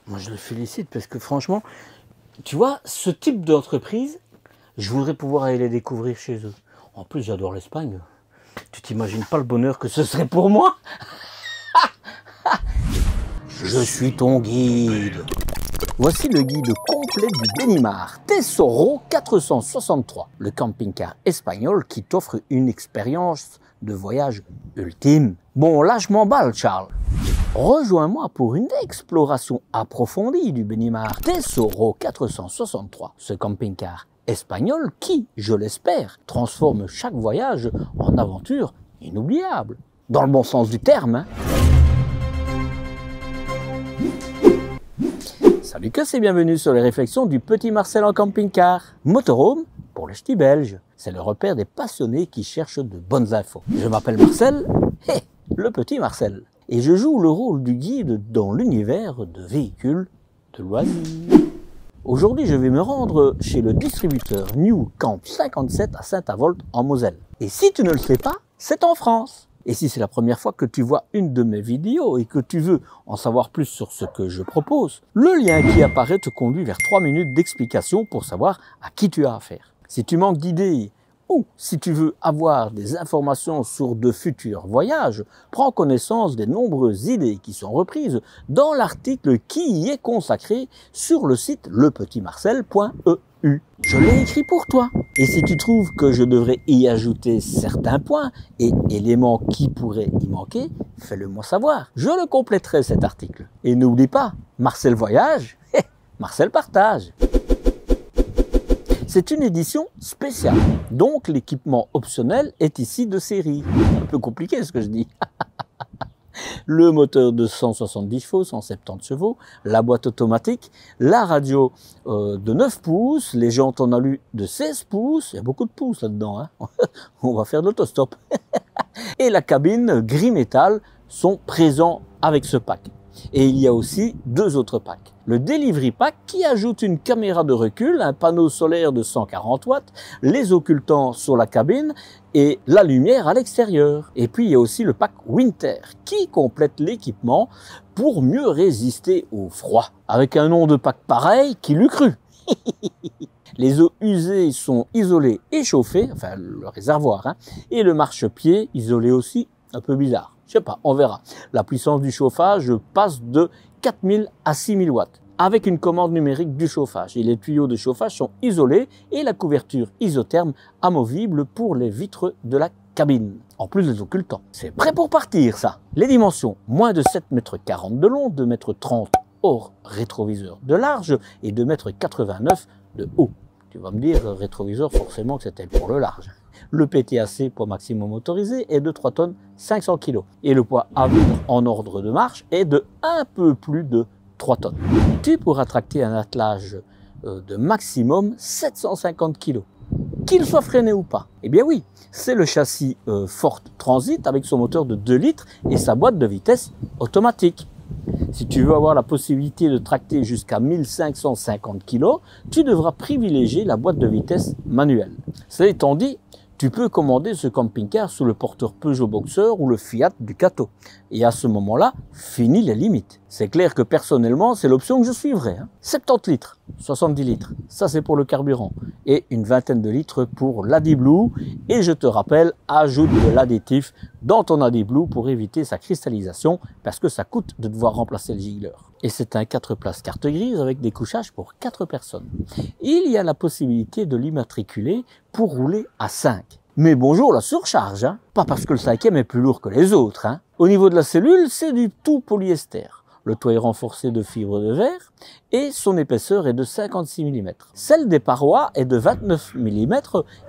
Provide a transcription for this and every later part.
Moi, je le félicite parce que franchement, tu vois, ce type d'entreprise, je voudrais pouvoir aller les découvrir chez eux. En plus, j'adore l'Espagne. Tu t'imagines pas le bonheur que ce serait pour moi? Je suis ton guide. Voici le guide complet du Benimar Tesoro 463, le camping-car espagnol qui t'offre une expérience de voyage ultime. Bon, là, je m'emballe, Charles. Rejoins-moi pour une exploration approfondie du Benimar Tesoro 463, ce camping-car espagnol qui, je l'espère, transforme chaque voyage en aventure inoubliable. Dans le bon sens du terme, hein. Salut que et bienvenue sur les réflexions du petit Marcel en camping-car. Motorhome pour les ch'tis belges. C'est le repère des passionnés qui cherchent de bonnes infos. Je m'appelle Marcel, le petit Marcel. Et je joue le rôle du guide dans l'univers de véhicules de loisirs. Aujourd'hui, je vais me rendre chez le distributeur New Camp 57 à Saint-Avold en Moselle. Et si tu ne le sais pas, c'est en France. Et si c'est la première fois que tu vois une de mes vidéos et que tu veux en savoir plus sur ce que je propose, le lien qui apparaît te conduit vers 3 minutes d'explication pour savoir à qui tu as affaire. Si tu manques d'idées ou si tu veux avoir des informations sur de futurs voyages, prends connaissance des nombreuses idées qui sont reprises dans l'article qui y est consacré sur le site lepetitmarcel.eu. Je l'ai écrit pour toi. Et si tu trouves que je devrais y ajouter certains points et éléments qui pourraient y manquer, fais-le moi savoir. Je le compléterai cet article. Et n'oublie pas, Marcel voyage, Marcel partage. C'est une édition spéciale, donc l'équipement optionnel est ici de série. Un peu compliqué ce que je dis. Le moteur de 170 chevaux, 170 chevaux, la boîte automatique, la radio de 9 pouces, les jantes en alu de 16 pouces, il y a beaucoup de pouces là-dedans, hein. On va faire de l'autostop. Et la cabine gris métal sont présents avec ce pack. Et il y a aussi 2 autres packs. Le Delivery Pack qui ajoute une caméra de recul, un panneau solaire de 140 watts, les occultants sur la cabine et la lumière à l'extérieur. Et puis il y a aussi le pack Winter qui complète l'équipement pour mieux résister au froid. Avec un nom de pack pareil, qui l'eût cru? Les eaux usées sont isolées et chauffées, enfin le réservoir, hein, et le marchepied isolé aussi, un peu bizarre. Je sais pas, on verra. La puissance du chauffage passe de 4000 à 6000 watts avec une commande numérique du chauffage. Et les tuyaux de chauffage sont isolés et la couverture isotherme amovible pour les vitres de la cabine. En plus des occultants. C'est prêt pour partir ça. Les dimensions, moins de 7,40 m de long, 2,30 m hors rétroviseur de large et 2,89 m de haut. Tu vas me dire, rétroviseur, forcément que c'était pour le large. Le PTAC, poids maximum autorisé, est de 3 tonnes 500 kg. Et le poids à vivre en ordre de marche est de un peu plus de 3 tonnes. Tu pourras tracter un attelage de maximum 750 kg. Qu'il soit freiné ou pas. Eh bien oui, c'est le châssis Ford Transit avec son moteur de 2 litres et sa boîte de vitesse automatique. Si tu veux avoir la possibilité de tracter jusqu'à 1550 kg, tu devras privilégier la boîte de vitesse manuelle. Cela étant dit, tu peux commander ce camping-car sous le porteur Peugeot Boxer ou le Fiat Ducato. Et à ce moment-là, fini les limites. C'est clair que personnellement, c'est l'option que je suivrai. 70 litres, 70 litres, ça c'est pour le carburant. Et une vingtaine de litres pour l'AdiBlue. Et je te rappelle, ajoute de l'additif dans ton AdiBlue pour éviter sa cristallisation parce que ça coûte de devoir remplacer le gigleur. Et c'est un 4 places carte grise avec des couchages pour 4 personnes. Il y a la possibilité de l'immatriculer pour rouler à 5. Mais bonjour la surcharge, hein. Pas parce que le 5e est plus lourd que les autres, hein. Au niveau de la cellule, c'est du tout polyester. Le toit est renforcé de fibres de verre et son épaisseur est de 56 mm. Celle des parois est de 29 mm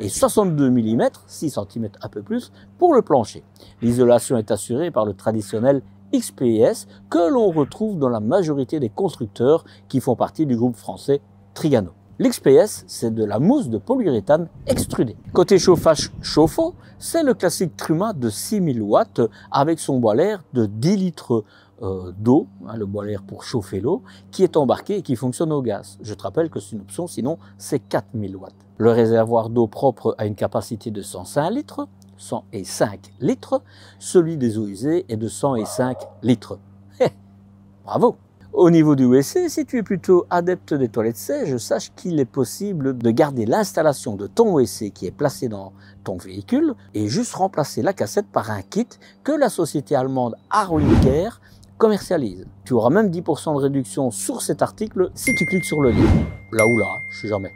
et 62 mm, 6 cm un peu plus, pour le plancher. L'isolation est assurée par le traditionnel XPS que l'on retrouve dans la majorité des constructeurs qui font partie du groupe français Trigano. L'XPS, c'est de la mousse de polyuréthane extrudée. Côté chauffage chauffe-eau, c'est le classique Truma de 6000 watts avec son boiler de 10 litres d'eau, le boiler pour chauffer l'eau, qui est embarqué et qui fonctionne au gaz. Je te rappelle que c'est une option, sinon c'est 4000 watts. Le réservoir d'eau propre a une capacité de 105 litres, 105 litres, celui des eaux usées est de 105 litres. Bravo! Au niveau du WC, si tu es plutôt adepte des toilettes sèches, sache qu'il est possible de garder l'installation de ton WC qui est placé dans ton véhicule et juste remplacer la cassette par un kit que la société allemande Arling Care commercialise. Tu auras même 10% de réduction sur cet article si tu cliques sur le lien. Là ou là, je sais jamais.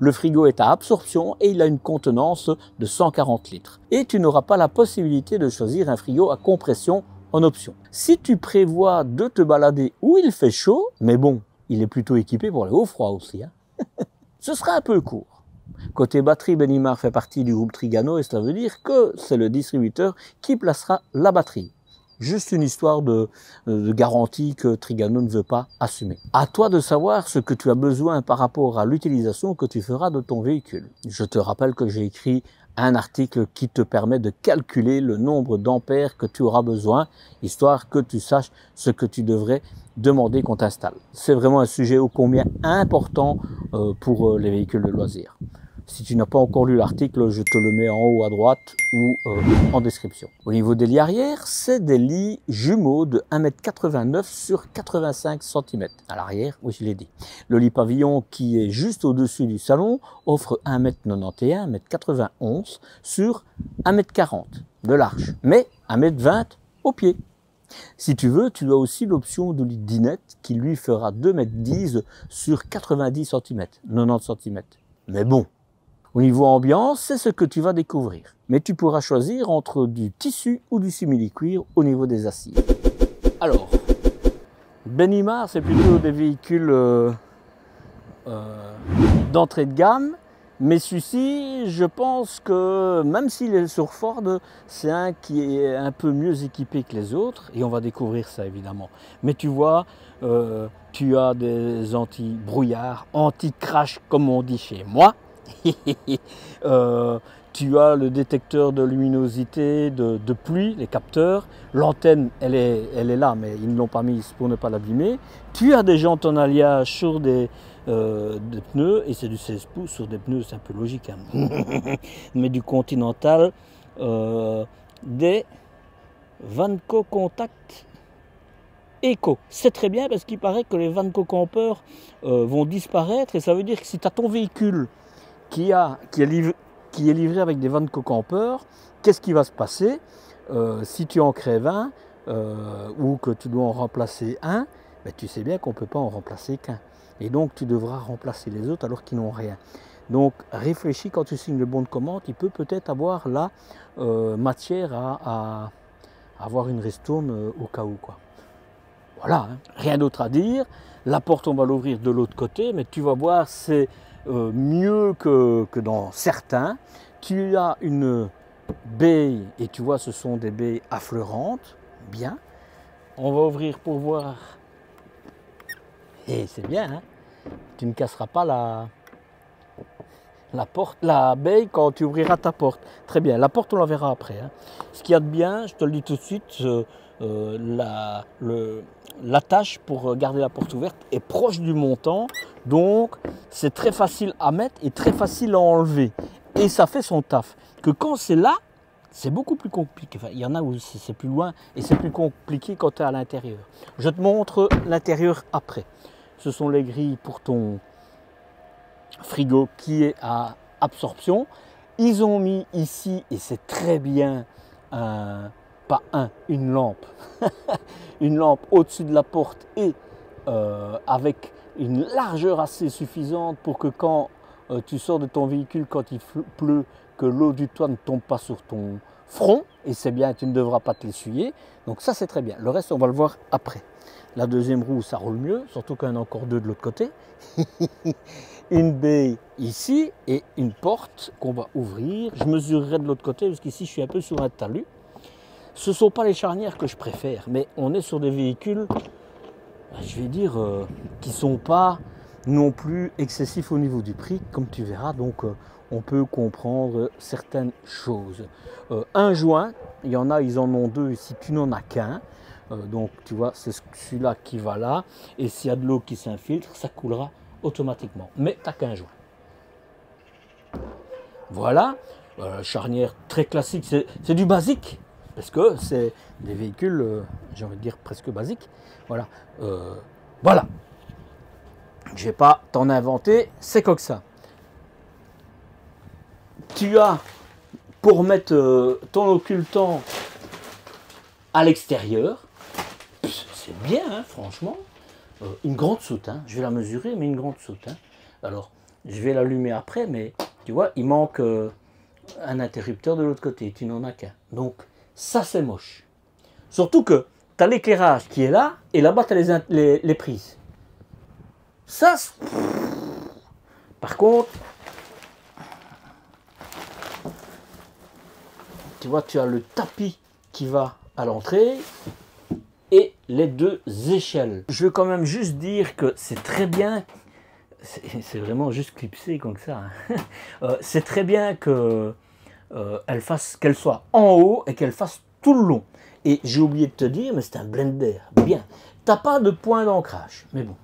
Le frigo est à absorption et il a une contenance de 140 litres. Et tu n'auras pas la possibilité de choisir un frigo à compression en option. Si tu prévois de te balader où il fait chaud, mais bon, il est plutôt équipé pour les hauts froids aussi, hein. Ce sera un peu court. Côté batterie, Benimar fait partie du groupe Trigano et cela veut dire que c'est le distributeur qui placera la batterie. Juste une histoire de garantie que Trigano ne veut pas assumer. À toi de savoir ce que tu as besoin par rapport à l'utilisation que tu feras de ton véhicule. Je te rappelle que j'ai écrit un article qui te permet de calculer le nombre d'ampères que tu auras besoin, histoire que tu saches ce que tu devrais demander qu'on t'installe. C'est vraiment un sujet ô combien important pour les véhicules de loisirs. Si tu n'as pas encore lu l'article, je te le mets en haut à droite ou en description. Au niveau des lits arrière, c'est des lits jumeaux de 1,89 m sur 85 cm. À l'arrière, oui je l'ai dit. Le lit pavillon qui est juste au-dessus du salon offre 1,91 m, 1,91 m sur 1,40 m de large, mais 1,20 m au pied. Si tu veux, tu as aussi l'option de lit dinette qui lui fera 2,10 m sur 90 cm, 90 cm. Mais bon, au niveau ambiance, c'est ce que tu vas découvrir. Mais tu pourras choisir entre du tissu ou du simili-cuir au niveau des assises. Alors, Benimar, c'est plutôt des véhicules d'entrée de gamme. Mais celui-ci, je pense que même s'il est sur Ford, c'est un qui est un peu mieux équipé que les autres. Et on va découvrir ça évidemment. Mais tu vois, tu as des anti-brouillard, anti-crash comme on dit chez moi. Tu as le détecteur de luminosité de pluie, les capteurs. L'antenne, elle est là, mais ils ne l'ont pas mise pour ne pas l'abîmer. Tu as des jantes en alliage sur des pneus, et c'est du 16 pouces sur des pneus, c'est un peu logique, hein. Mais du Continental, des Vanco Contact Eco. C'est très bien parce qu'il paraît que les Vanco Campers vont disparaître, et ça veut dire que si tu as ton véhicule qui est livré avec des Vanco Campers, qu'est-ce qui va se passer si tu en crèves un ou que tu dois en remplacer un, ben tu sais bien qu'on ne peut pas en remplacer qu'un. Et donc tu devras remplacer les autres alors qu'ils n'ont rien. Donc réfléchis quand tu signes le bon de commande, il peut peut-être avoir la matière à avoir une ristourne au cas où, quoi. Voilà, hein. Rien d'autre à dire. La porte, on va l'ouvrir de l'autre côté, mais tu vas voir, c'est mieux que dans certains. Tu as une baie, et tu vois, ce sont des baies affleurantes. Bien. On va ouvrir pour voir. Et c'est bien, hein. Tu ne casseras pas la baie quand tu ouvriras ta porte. Très bien, la porte on la verra après, hein. Ce qu'il y a de bien, je te le dis tout de suite, l'attache pour garder la porte ouverte est proche du montant, donc c'est très facile à mettre et très facile à enlever. Et ça fait son taf. Que quand c'est là, c'est beaucoup plus compliqué. Enfin, il y en a où c'est plus loin et c'est plus compliqué quand tu es à l'intérieur. Je te montre l'intérieur après. Ce sont les grilles pour ton frigo qui est à absorption. Ils ont mis ici, et c'est très bien, une lampe. Une lampe au-dessus de la porte et avec une largeur assez suffisante pour que quand tu sors de ton véhicule, quand il pleut, que l'eau du toit ne tombe pas sur ton front. Et c'est bien, tu ne devras pas te l'essuyer. Donc ça, c'est très bien. Le reste, on va le voir après. La deuxième roue, ça roule mieux, surtout qu'il y en a encore deux de l'autre côté. Une baie ici et une porte qu'on va ouvrir. Je mesurerai de l'autre côté parce qu'ici, je suis un peu sur un talus. Ce ne sont pas les charnières que je préfère, mais on est sur des véhicules, je vais dire, qui ne sont pas non plus excessifs au niveau du prix, comme tu verras. Donc, on peut comprendre certaines choses. Un joint, il y en a, ils en ont deux, ici tu n'en as qu'un. Donc tu vois, c'est celui-là qui va là, et s'il y a de l'eau qui s'infiltre, ça coulera automatiquement. Mais tu n'as qu'un joint. Voilà, charnière très classique, c'est du basique, parce que c'est des véhicules, j'ai envie de dire presque basiques. Voilà, Voilà. Je vais pas t'en inventer, c'est comme ça. Tu as, pour mettre ton occultant à l'extérieur, c'est bien, hein, franchement, une grande soute, hein. Je vais la mesurer, mais une grande soute. Hein. Alors, je vais l'allumer après, mais tu vois, il manque un interrupteur de l'autre côté, tu n'en as qu'un. Donc, ça c'est moche. Surtout que tu as l'éclairage qui est là, et là-bas tu as les prises. Ça, par contre, tu vois, tu as le tapis qui va à l'entrée et les deux échelles. Je veux quand même juste dire que c'est très bien, c'est vraiment juste clipsé comme ça. Hein. C'est très bien que qu'elle soit en haut et qu'elle fasse tout le long. Et j'ai oublié de te dire, mais c'est un blender, bien. T'as pas de point d'ancrage, mais bon.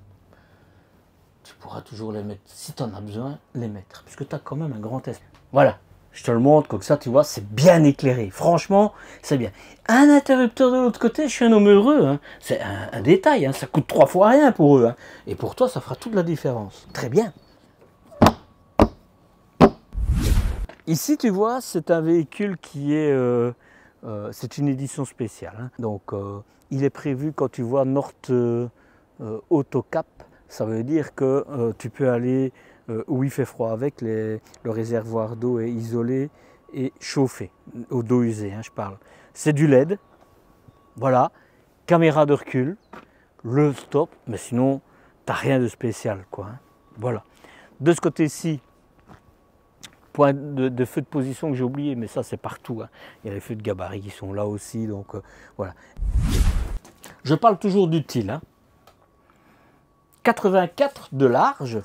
Tu pourras toujours les mettre, si tu en as besoin, les mettre. Parce que tu as quand même un grand espace. Voilà, je te le montre, comme ça, tu vois, c'est bien éclairé. Franchement, c'est bien. Un interrupteur de l'autre côté, je suis un homme heureux. Hein. C'est un détail, hein. Ça coûte 3 fois rien pour eux. Hein. Et pour toi, ça fera toute la différence. Très bien. Ici, tu vois, c'est un véhicule qui est... c'est une édition spéciale. Hein. Donc, il est prévu, quand tu vois North Autocap, ça veut dire que tu peux aller où il fait froid avec, le réservoir d'eau est isolé et chauffé, eau d'eau usée, hein, je parle. C'est du LED, voilà, caméra de recul, le stop, mais sinon, tu n'as rien de spécial, quoi. Hein. Voilà. De ce côté-ci, point de feu de position que j'ai oublié, mais ça c'est partout. Hein. Il y a les feux de gabarit qui sont là aussi, donc voilà. Je parle toujours d'utile. Hein. 84 de large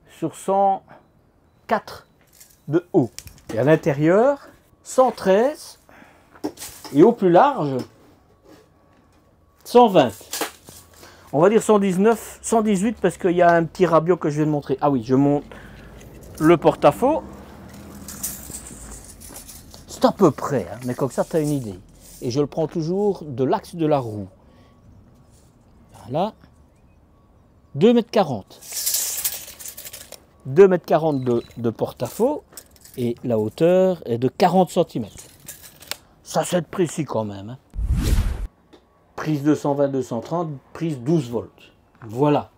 sur 104 de haut. Et à l'intérieur, 113 et au plus large, 120. On va dire 119, 118 parce qu'il y a un petit rabiot que je vais te montrer. Ah oui, je monte le porte-à-faux. C'est à peu près, hein, mais comme ça tu as une idée. Et je le prends toujours de l'axe de la roue. Voilà. 2,40 m. 2,40 m de porte-à-faux. Et la hauteur est de 40 cm. Ça c'est précis quand même. Hein. Prise 220-230, prise 12 volts. Voilà.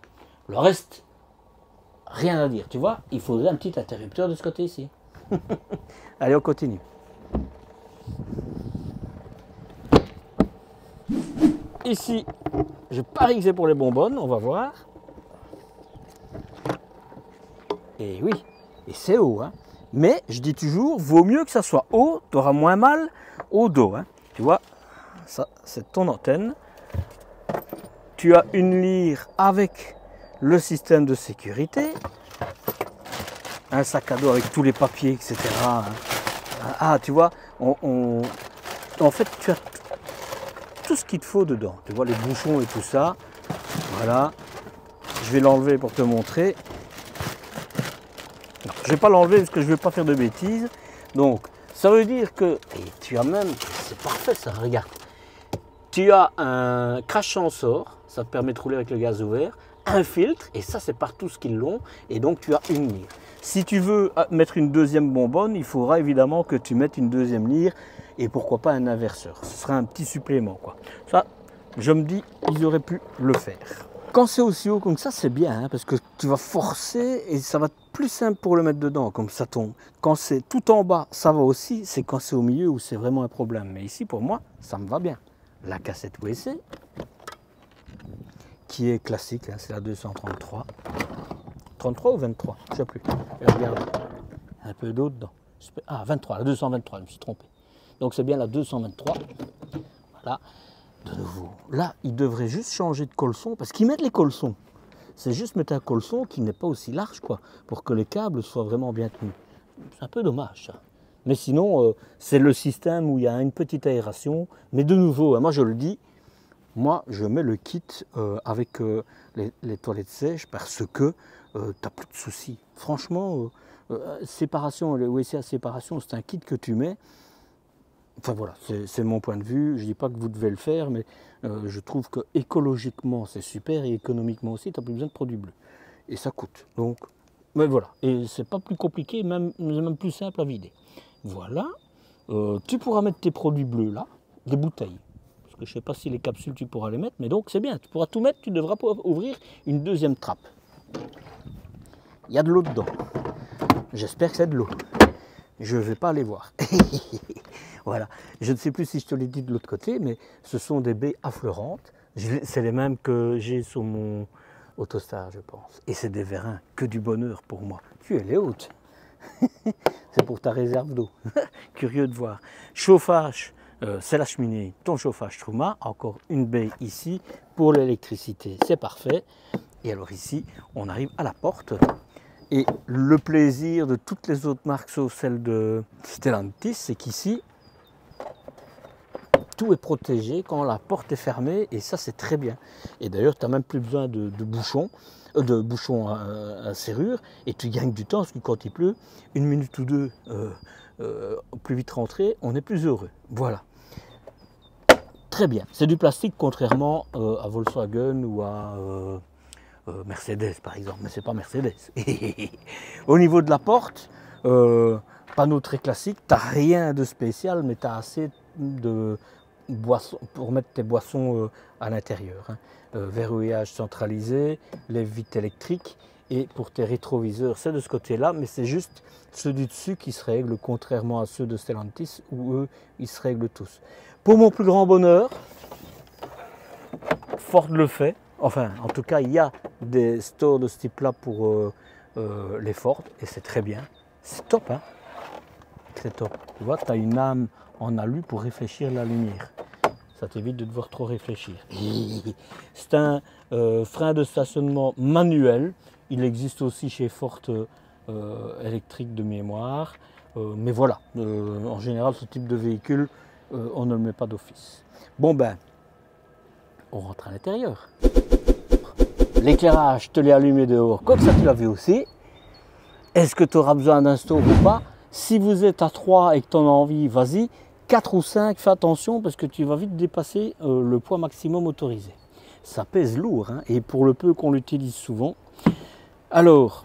Le reste, rien à dire. Tu vois, il faudrait un petit interrupteur de ce côté-ci. Allez, on continue. Ici, je parie que c'est pour les bonbonnes, on va voir. Et oui, et c'est haut. Hein. Mais, je dis toujours, vaut mieux que ça soit haut, tu auras moins mal au dos. Hein. Tu vois, ça, c'est ton antenne. Tu as une lyre avec le système de sécurité. Un sac à dos avec tous les papiers, etc. Hein. Ah, tu vois, en fait, tu as tout ce qu'il te faut dedans. Tu vois les bouchons et tout ça. Voilà. Je vais l'enlever pour te montrer. Non, je ne vais pas l'enlever parce que je ne vais pas faire de bêtises. Donc, ça veut dire que... Et tu as même... C'est parfait ça, regarde. Tu as un crash sensor. Ça te permet de rouler avec le gaz ouvert. Un filtre. Et ça, c'est partout ce qu'ils l'ont. Et donc, tu as une lyre. Si tu veux mettre une deuxième bonbonne, il faudra évidemment que tu mettes une deuxième lyre. Et pourquoi pas un inverseur. Ce sera un petit supplément, quoi. Ça, je me dis, ils auraient pu le faire. Quand c'est aussi haut comme ça, c'est bien, hein, parce que tu vas forcer et ça va être plus simple pour le mettre dedans, comme ça tombe. Quand c'est tout en bas, ça va aussi. C'est quand c'est au milieu où c'est vraiment un problème. Mais ici, pour moi, ça me va bien. La cassette USB, qui est classique, hein, c'est la 233. 33 ou 23, je ne sais plus. Et regarde, un peu d'eau dedans. Ah, 23, la 223, je me suis trompé. Donc c'est bien la 223. Voilà. De nouveau. Là, ils devraient juste changer de colson parce qu'ils mettent les colsons. C'est juste mettre un colson qui n'est pas aussi large, quoi, pour que les câbles soient vraiment bien tenus. C'est un peu dommage, ça. Mais sinon, c'est le système où il y a une petite aération. Mais de nouveau, hein, moi je le dis, moi je mets le kit avec les toilettes sèches parce que tu n'as plus de soucis. Franchement, séparation, le WC à séparation, c'est un kit que tu mets. Enfin voilà, c'est mon point de vue. Je ne dis pas que vous devez le faire, mais je trouve que écologiquement c'est super et économiquement aussi, tu n'as plus besoin de produits bleus. Et ça coûte. Donc, mais voilà. Et c'est pas plus compliqué, c'est même plus simple à vider. Voilà. Tu pourras mettre tes produits bleus là, des bouteilles. Parce que je ne sais pas si les capsules tu pourras les mettre, mais donc c'est bien. Tu pourras tout mettre, tu devras pouvoir ouvrir une deuxième trappe. Il y a de l'eau dedans. J'espère que c'est de l'eau. Je ne vais pas aller voir. Voilà. Je ne sais plus si je te l'ai dit de l'autre côté, mais ce sont des baies affleurantes. C'est les mêmes que j'ai sur mon Autostar, je pense. Et c'est des vérins, que du bonheur pour moi. Tu es les hautes. C'est pour ta réserve d'eau. Curieux de voir. Chauffage, c'est la cheminée. Ton chauffage Truma, encore une baie ici pour l'électricité. C'est parfait. Et alors ici, on arrive à la porte. Et le plaisir de toutes les autres marques, sauf celle de Stellantis, c'est qu'ici, tout est protégé quand la porte est fermée, et ça c'est très bien. Et d'ailleurs, tu n'as même plus besoin de bouchons à serrure, et tu gagnes du temps, parce que quand il pleut, une minute ou deux plus vite rentré, on est plus heureux. Voilà. Très bien. C'est du plastique, contrairement à Volkswagen ou à Mercedes par exemple, mais c'est pas Mercedes. Au niveau de la porte, panneau très classique, tu n'as rien de spécial, mais tu as assez de boissons pour mettre tes boissons à l'intérieur. Hein. Verrouillage centralisé, les vitres électriques, et pour tes rétroviseurs, c'est de ce côté-là, mais c'est juste ceux du dessus qui se règlent, contrairement à ceux de Stellantis, où eux, ils se règlent tous. Pour mon plus grand bonheur, Ford le fait. Enfin, en tout cas, il y a des stores de ce type-là pour les Ford, et c'est très bien. C'est top, hein? C'est top. Tu vois, tu as une âme en alu pour réfléchir la lumière. Ça t'évite de devoir trop réfléchir. C'est un frein de stationnement manuel. Il existe aussi chez Ford électrique de mémoire. Mais voilà, en général, ce type de véhicule, on ne le met pas d'office. Bon ben, on rentre à l'intérieur. L'éclairage, te l'ai allumé dehors, comme ça tu l'as vu aussi. Est-ce que tu auras besoin d'un store ou pas? Si vous êtes à 3 et que tu en as envie, vas-y. 4 ou 5, fais attention parce que tu vas vite dépasser le poids maximum autorisé. Ça pèse lourd, hein, et pour le peu qu'on l'utilise souvent. Alors,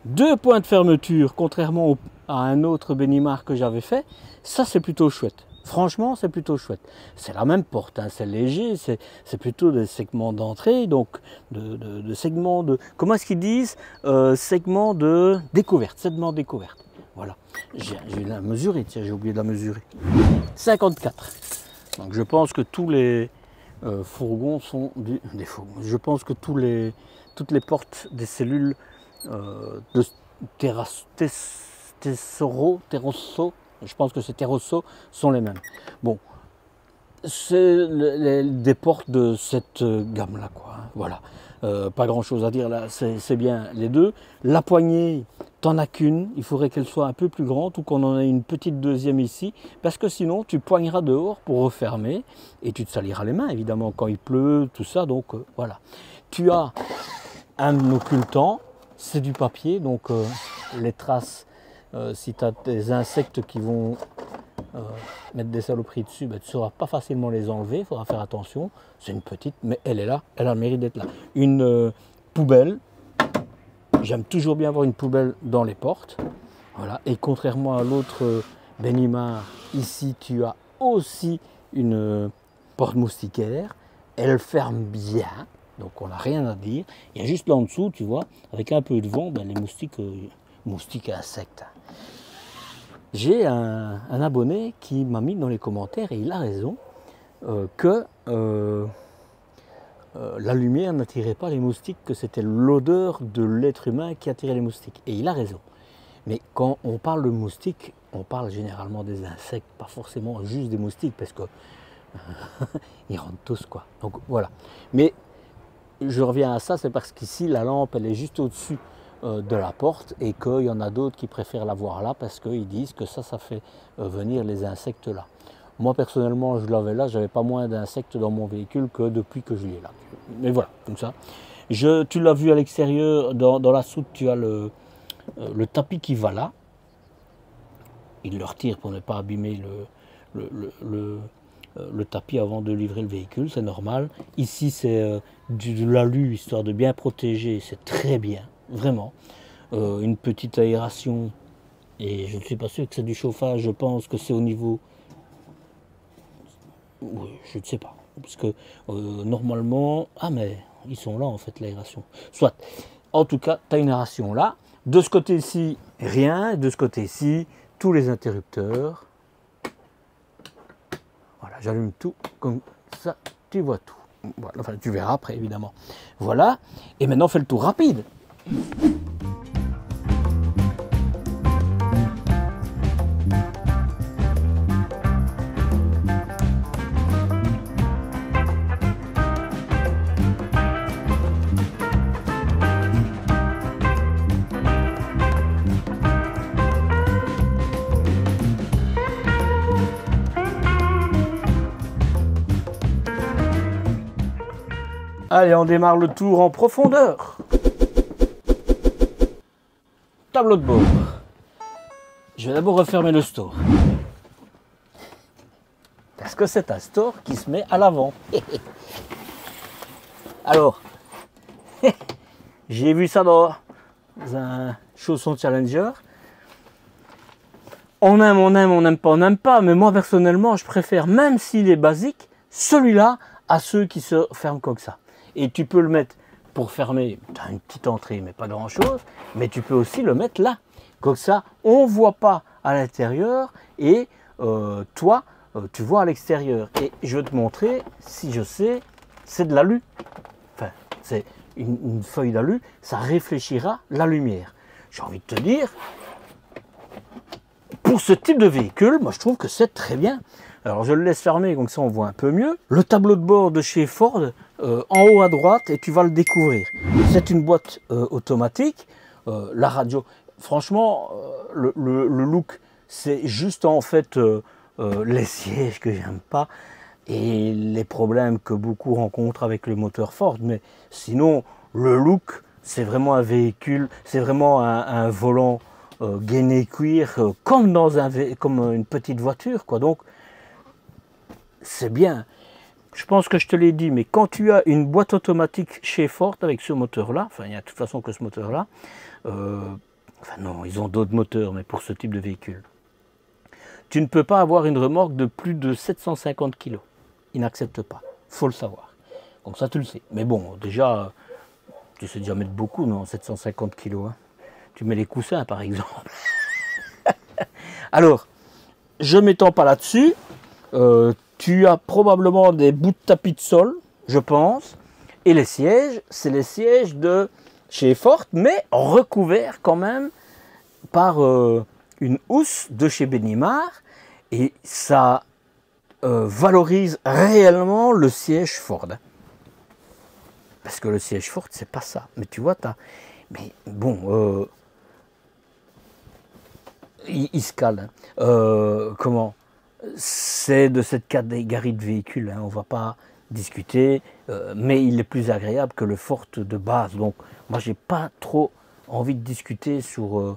2 points de fermeture, contrairement à un autre Benimar que j'avais fait, ça c'est plutôt chouette. Franchement, c'est plutôt chouette. C'est la même porte, hein, c'est léger, c'est plutôt des segments d'entrée, donc de segments de... Comment est-ce qu'ils disent segments de découverte, segments découverte. Voilà. J'ai la mesurer, tiens, j'ai oublié de la mesurer. 54. Donc je pense que tous les fourgons sont des fourgons. Je pense que toutes les portes des cellules de Terrosso, je pense que c'est Terrosso, sont les mêmes. Bon, c'est des portes de cette gamme-là, quoi. Hein, voilà. Pas grand-chose à dire là, c'est bien les deux. La poignée, t'en as qu'une, il faudrait qu'elle soit un peu plus grande ou qu'on en ait une petite deuxième ici, parce que sinon tu poigneras dehors pour refermer et tu te saliras les mains évidemment quand il pleut, tout ça, donc voilà. Tu as un occultant, c'est du papier, donc les traces, si tu as des insectes qui vont mettre des saloperies dessus, ben, tu ne sauras pas facilement les enlever, il faudra faire attention. C'est une petite, mais elle est là, elle a le mérite d'être là. Une poubelle, j'aime toujours bien avoir une poubelle dans les portes. Voilà. Et contrairement à l'autre Benimar, ici tu as aussi une porte moustiquaire. Elle ferme bien, donc on n'a rien à dire. Il y a juste là en dessous, tu vois, avec un peu de vent, ben, les moustiques et insectes. J'ai un abonné qui m'a mis dans les commentaires, et il a raison, que la lumière n'attirait pas les moustiques, que c'était l'odeur de l'être humain qui attirait les moustiques. Et il a raison. Mais quand on parle de moustiques, on parle généralement des insectes, pas forcément juste des moustiques, parce que ils rentrent tous, quoi. Donc voilà. Mais je reviens à ça, c'est parce qu'ici, la lampe, elle est juste au-dessus de la porte, et qu'il y en a d'autres qui préfèrent la voir là parce qu'ils disent que ça fait venir les insectes là. Moi personnellement, je l'avais là, j'avais pas moins d'insectes dans mon véhicule que depuis que je l'ai là. Mais voilà, comme ça. Tu l'as vu à l'extérieur, dans la soute, tu as le tapis qui va là. il le retire pour ne pas abîmer le tapis avant de livrer le véhicule, c'est normal. Ici, c'est de l'alu, histoire de bien protéger, c'est très bien, vraiment. Une petite aération, et je ne suis pas sûr que c'est du chauffage, je pense que c'est au niveau... Oui, je ne sais pas, parce que normalement... Ah mais, ils sont là en fait, l'aération. Soit, en tout cas, tu as une aération là. De ce côté-ci, rien. De ce côté-ci, tous les interrupteurs. Voilà, j'allume tout comme ça, tu vois tout. Voilà, enfin, tu verras après, évidemment. Voilà, et maintenant, on fait le tour rapide. Allez, on démarre le tour en profondeur. Tableau de bord. Je vais d'abord refermer le store. Parce que c'est un store qui se met à l'avant. Alors, j'ai vu ça dans un chausson Challenger. On n'aime pas. Mais moi, personnellement, je préfère, même s'il est basique, celui-là à ceux qui se ferment comme ça. Et tu peux le mettre pour fermer, tu as une petite entrée, mais pas grand-chose. Mais tu peux aussi le mettre là. Comme ça, on ne voit pas à l'intérieur et toi, tu vois à l'extérieur. Et je vais te montrer, si je sais, c'est de l'alu. Enfin, c'est une feuille d'alu, ça réfléchira la lumière. J'ai envie de te dire, pour ce type de véhicule, moi je trouve que c'est très bien. Alors je le laisse fermer, comme ça on voit un peu mieux. Le tableau de bord de chez Ford, en haut à droite, et tu vas le découvrir. C'est une boîte automatique. La radio, franchement, le look, c'est juste en fait les sièges que j'aime pas et les problèmes que beaucoup rencontrent avec le moteur Ford. Mais sinon, le look, c'est vraiment un véhicule, c'est vraiment un volant gainé cuir, comme comme une petite voiture, quoi. Donc, c'est bien. Je pense que je te l'ai dit, mais quand tu as une boîte automatique chez Ford avec ce moteur-là, enfin, il n'y a de toute façon que ce moteur-là, enfin non, ils ont d'autres moteurs, mais pour ce type de véhicule, tu ne peux pas avoir une remorque de plus de 750 kg. Ils n'acceptent pas, il faut le savoir. Comme ça, tu le sais. Mais bon, déjà, tu sais déjà mettre beaucoup, non, 750 kg. Hein. Tu mets les coussins, par exemple. Alors, je ne m'étends pas là-dessus. Tu as probablement des bouts de tapis de sol, je pense. Et les sièges, c'est les sièges de chez Ford, mais recouverts quand même par une housse de chez Benimar. Et ça valorise réellement le siège Ford. Parce que le siège Ford, c'est pas ça. Mais tu vois, mais bon, il se cale. Hein. Comment? C'est de cette catégorie de véhicules, hein, on ne va pas discuter, mais il est plus agréable que le Ford de base. Donc, moi, j'ai pas trop envie de discuter sur...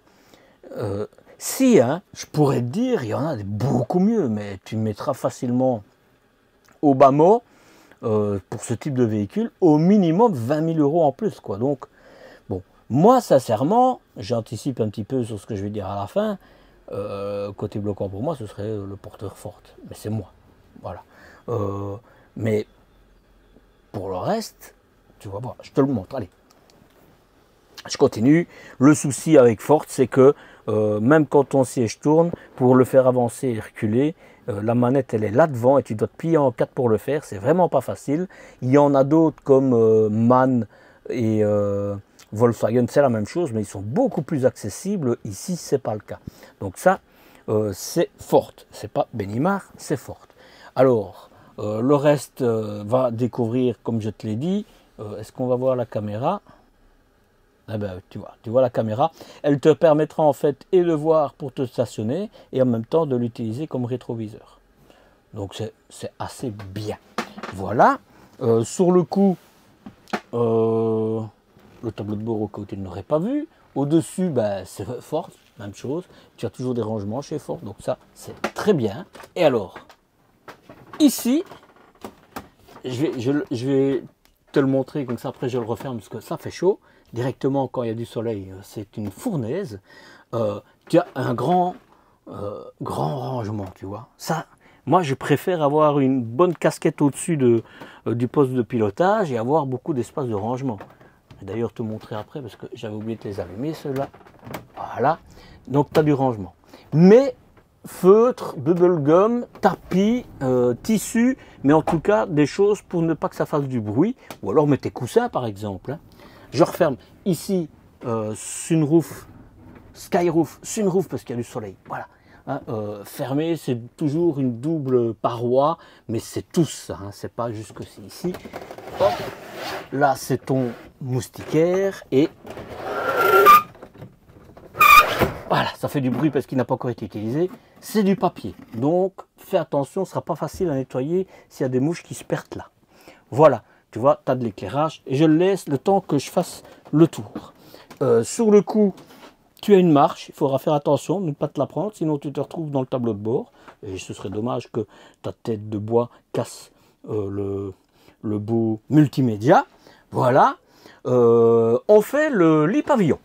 si, hein, je pourrais te dire, il y en a beaucoup mieux, mais tu mettras facilement au bas mot, pour ce type de véhicule, au minimum 20 000 € en plus, quoi. Donc, bon, moi, sincèrement, j'anticipe un petit peu sur ce que je vais dire à la fin. Côté bloquant pour moi, ce serait le porteur Ford, mais c'est moi, voilà. Mais pour le reste, tu vois, bon, je te le montre, allez. Je continue. Le souci avec Ford, c'est que même quand ton siège tourne, pour le faire avancer et reculer, la manette elle est là devant et tu dois te plier en quatre pour le faire. C'est vraiment pas facile. Il y en a d'autres comme MAN et Volkswagen, c'est la même chose, mais ils sont beaucoup plus accessibles. Ici, c'est pas le cas. Donc ça, c'est Ford. C'est pas Benimar, c'est Ford. Alors, le reste va découvrir, comme je te l'ai dit. Est-ce qu'on va voir la caméra? Eh ben, tu vois la caméra. Elle te permettra en fait et de voir pour te stationner et en même temps de l'utiliser comme rétroviseur. Donc c'est assez bien. Voilà. Sur le coup, le tableau de bord au côté, tu ne l'aurais pas vu. Au-dessus, ben, c'est Ford. même chose. Tu as toujours des rangements chez Ford, donc ça, c'est très bien. Et alors, ici, je vais te le montrer, comme ça, après je le referme, parce que ça fait chaud. Directement, quand il y a du soleil, c'est une fournaise. Tu as un grand rangement, tu vois. Ça, moi, je préfère avoir une bonne casquette au-dessus du poste de pilotage et avoir beaucoup d'espace de rangement. Je vais d'ailleurs te montrer après, parce que j'avais oublié de les allumer, ceux-là. Voilà. Donc, tu as du rangement. Mais feutre, bubblegum, tapis, tissu, mais en tout cas, des choses pour ne pas que ça fasse du bruit. Ou alors, mets tes coussins, par exemple. Hein. Je referme ici, sunroof, skyroof, sunroof, parce qu'il y a du soleil. Voilà. Hein, fermé, c'est toujours une double paroi, mais c'est tout ça, hein, c'est pas juste que c'est ici. Hop, là c'est ton moustiquaire et voilà, ça fait du bruit parce qu'il n'a pas encore été utilisé. C'est du papier, donc fais attention, ce ne sera pas facile à nettoyer s'il y a des mouches qui se perdent là. Voilà, tu vois, tu as de l'éclairage et je le laisse le temps que je fasse le tour. Sur le coup, tu as une marche, il faudra faire attention de ne pas te la prendre, sinon tu te retrouves dans le tableau de bord. Et ce serait dommage que ta tête de bois casse le bout multimédia. Voilà. On fait le lit pavillon.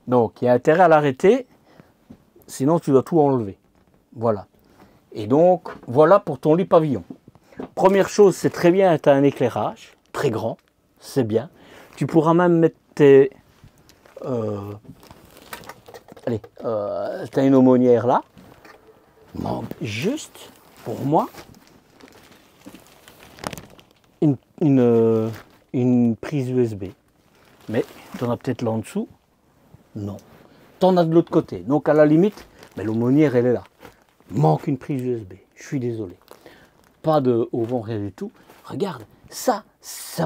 Donc il y a intérêt à l'arrêter, sinon tu dois tout enlever. Voilà. Et donc voilà pour ton lit pavillon. Première chose, c'est très bien, tu as un éclairage, très grand, c'est bien. Tu pourras même mettre tes... tu as une aumônière là. Manque juste, pour moi, une prise USB. Mais tu en as peut-être là en dessous. Non. Tu en as de l'autre côté. Donc à la limite, l'aumônière, elle est là. Manque une prise USB. Je suis désolé. Pas de au vent, rien du tout. Regarde, ça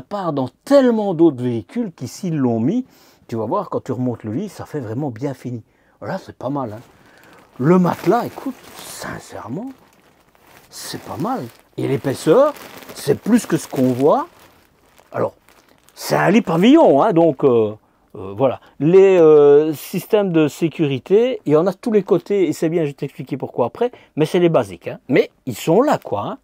part dans tellement d'autres véhicules qu'ici ils l'ont mis. Tu vas voir, quand tu remontes le lit, ça fait vraiment bien fini. Voilà, c'est pas mal. Hein. Le matelas, écoute, sincèrement, c'est pas mal. Et l'épaisseur, c'est plus que ce qu'on voit. Alors, c'est un lit pavillon, hein, donc voilà. Les systèmes de sécurité, il y en a de tous les côtés, et c'est bien, je vais t'expliquer pourquoi après, mais c'est les basiques. Hein. Mais ils sont là, quoi. Hein.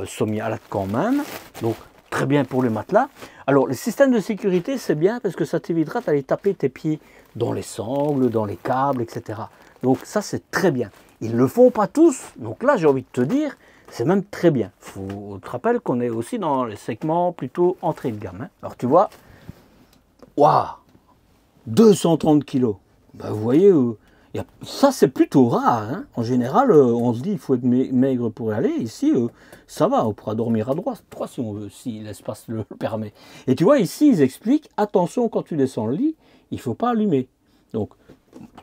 Somialat quand même, donc très bien pour les matelas. Alors, les systèmes de sécurité, c'est bien parce que ça t'évitera d'aller taper tes pieds dans les sangles, dans les câbles, etc. Donc ça, c'est très bien. Ils ne le font pas tous, donc là, j'ai envie de te dire, c'est même très bien. On te rappelle qu'on est aussi dans les segments plutôt entrée de gamme. Hein. Alors, tu vois, waouh, 230 kilos. Ben, vous voyez, ça c'est plutôt rare. Hein. En général, on se dit il faut être maigre pour y aller. Ici, ça va, on pourra dormir à droite si on veut, si l'espace le permet. Et tu vois, ici, ils expliquent, attention quand tu descends le lit, il ne faut pas allumer. Donc,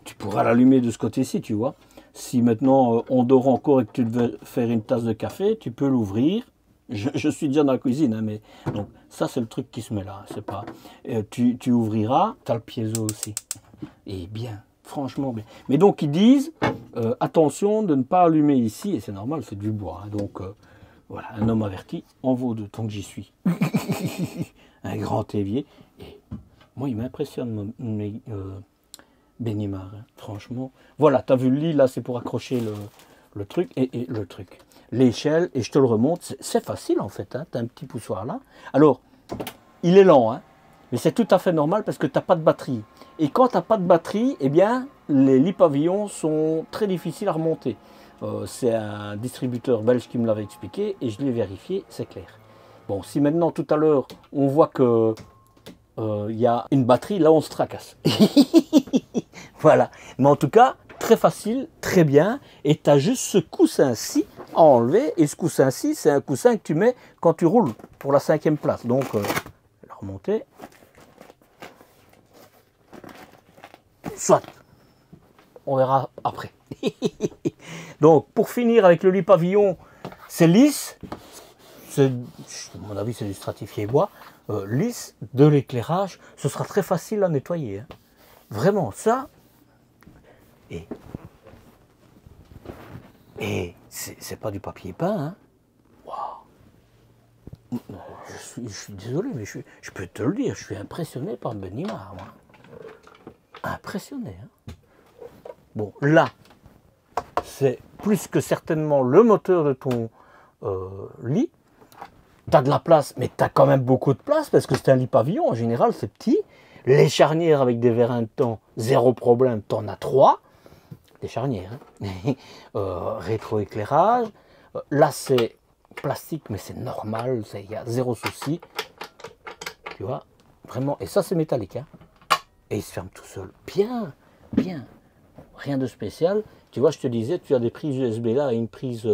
tu pourras l'allumer de ce côté-ci, tu vois. Si maintenant on dort encore et que tu veux faire une tasse de café, tu peux l'ouvrir. Je suis déjà dans la cuisine, hein, mais donc ça c'est le truc qui se met là. C'est pas. Tu ouvriras, tu as le piezo aussi. Et bien. Franchement, bien. Mais donc ils disent, attention de ne pas allumer ici, et c'est normal, c'est du bois. Hein, donc voilà, un homme averti en vaut deux, tant que j'y suis. Un grand évier. Et moi, il m'impressionne, Benimar, hein, franchement. Voilà, tu as vu le lit, là, c'est pour accrocher le truc, et le truc. L'échelle, et je te le remonte, c'est facile en fait, hein, tu as un petit poussoir là. Alors, il est lent, hein, mais c'est tout à fait normal parce que tu n'as pas de batterie. Et quand tu n'as pas de batterie, eh bien, les lits pavillons sont très difficiles à remonter. C'est un distributeur belge qui me l'avait expliqué et je l'ai vérifié, c'est clair. Bon, si maintenant, tout à l'heure, on voit que y a une batterie, là, on se tracasse. Voilà. Mais en tout cas, très facile, très bien. Et tu as juste ce coussin-ci à enlever. Et ce coussin-ci, c'est un coussin que tu mets quand tu roules pour la 5e place. Donc, je vais la remonter. Soit. On verra après. Donc, pour finir avec le lit pavillon, c'est lisse. À mon avis, c'est du stratifié bois. Lisse, de l'éclairage. Ce sera très facile à nettoyer. Hein. Vraiment, ça. Et c'est pas du papier peint. Hein. Wow. je suis désolé, mais je peux te le dire, je suis impressionné par Bennimar, moi. Impressionné. Hein. Bon, là, c'est plus que certainement le moteur de ton lit. Tu as de la place, mais tu as quand même beaucoup de place parce que c'est un lit pavillon. En général, c'est petit. Les charnières avec des vérins de temps, zéro problème, tu en as 3. Des charnières. Hein. Rétroéclairage. Là, c'est plastique, mais c'est normal. Il y a zéro souci. Tu vois, vraiment. Et ça, c'est métallique. Hein. Et il se ferme tout seul. Bien, bien. Rien de spécial. Tu vois, je te disais, tu as des prises USB là et une prise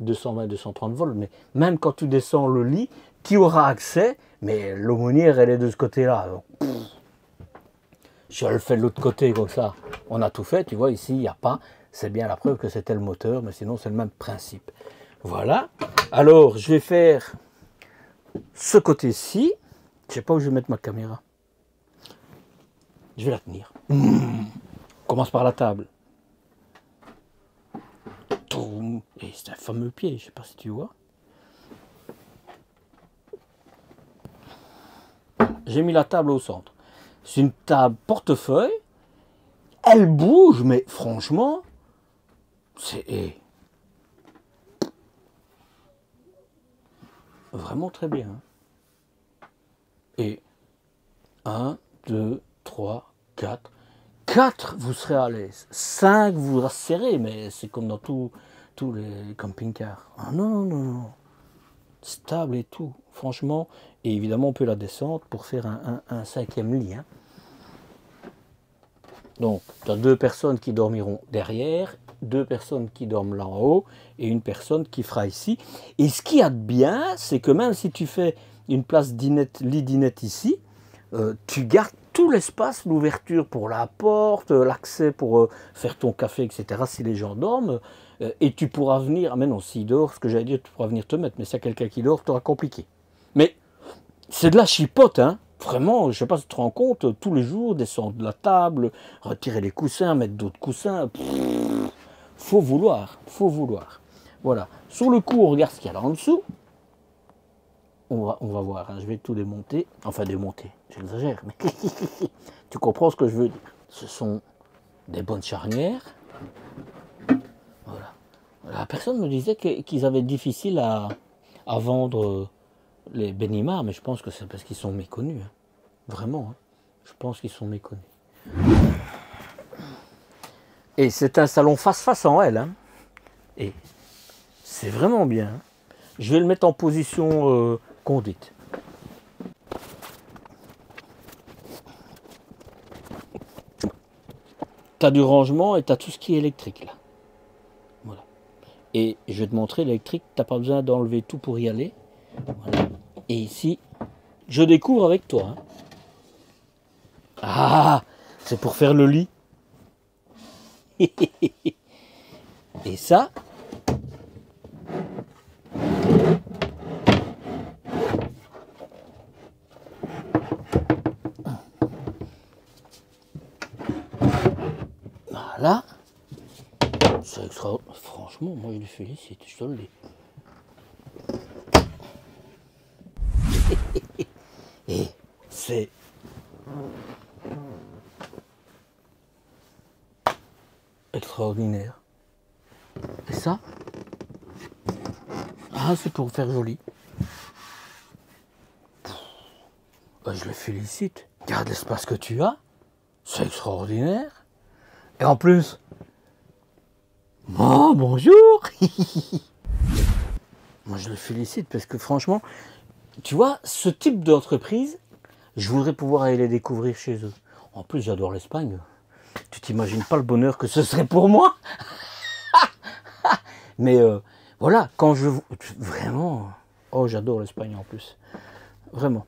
220-230 volts. Mais même quand tu descends le lit, tu auras accès. Mais l'aumônière, elle est de ce côté-là. Je le fais de l'autre côté comme ça. On a tout fait. Tu vois, ici, il n'y a pas. C'est bien la preuve que c'était le moteur. Mais sinon, c'est le même principe. Voilà. Alors, je vais faire ce côté-ci. Je ne sais pas où je vais mettre ma caméra. Je vais la tenir. On commence par la table. Et c'est un fameux pied, je ne sais pas si tu vois. J'ai mis la table au centre. C'est une table portefeuille. Elle bouge, mais franchement, c'est vraiment très bien. Et 1, 2, 3, 4. 4, vous serez à l'aise. 5, vous vous serrez, mais c'est comme dans tous les camping-cars. Ah non, non, non, non. Stable et tout, franchement. Et évidemment, on peut la descendre pour faire un 5e lit. Hein. Donc, tu as 2 personnes qui dormiront derrière, 2 personnes qui dorment là en haut, et une personne qui fera ici. Et ce qu'il y a de bien, c'est que même si tu fais une place lit dinette ici, tu gardes tout l'espace, l'ouverture pour la porte, l'accès pour faire ton café, etc. si les gens dorment. Et tu pourras venir, ah mais non, s'il dort, ce que j'allais dire, tu pourras venir te mettre, mais s'il y a quelqu'un qui dort, tu auras compliqué. Mais c'est de la chipote, hein. Vraiment, je ne sais pas si tu te rends compte, tous les jours, descendre de la table, retirer les coussins, mettre d'autres coussins. Faut vouloir, faut vouloir. Voilà. Sur le coup, on regarde ce qu'il y a là en dessous. On va voir, hein. Je vais tout démonter. Enfin, démonter, j'exagère, mais tu comprends ce que je veux dire. Ce sont des bonnes charnières. Voilà. La personne me disait qu'ils avaient difficile à vendre les Bennimar, mais je pense que c'est parce qu'ils sont méconnus. Hein. Vraiment, hein. Je pense qu'ils sont méconnus. Et c'est un salon face-face en L. Hein. Et c'est vraiment bien. Hein. Je vais le mettre en position conduite. Tu as du rangement et tu as tout ce qui est électrique là. Voilà. Et je vais te montrer l'électrique, tu n'as pas besoin d'enlever tout pour y aller. Voilà. Et ici, je découvre avec toi. Hein. Ah, c'est pour faire le lit. Et ça, voilà, c'est extra. Franchement, moi je le félicite, je te le dis. Et c'est extraordinaire. Et ça, ah, c'est pour faire joli. Ben, je le félicite. Regarde l'espace que tu as. C'est extraordinaire. Et en plus, oh, bonjour. Moi, je le félicite parce que franchement, tu vois, ce type d'entreprise, je voudrais pouvoir aller les découvrir chez eux. En plus, j'adore l'Espagne. Tu t'imagines pas le bonheur que ce serait pour moi. Mais voilà, quand je... Vraiment... Oh, j'adore l'Espagne en plus. Vraiment.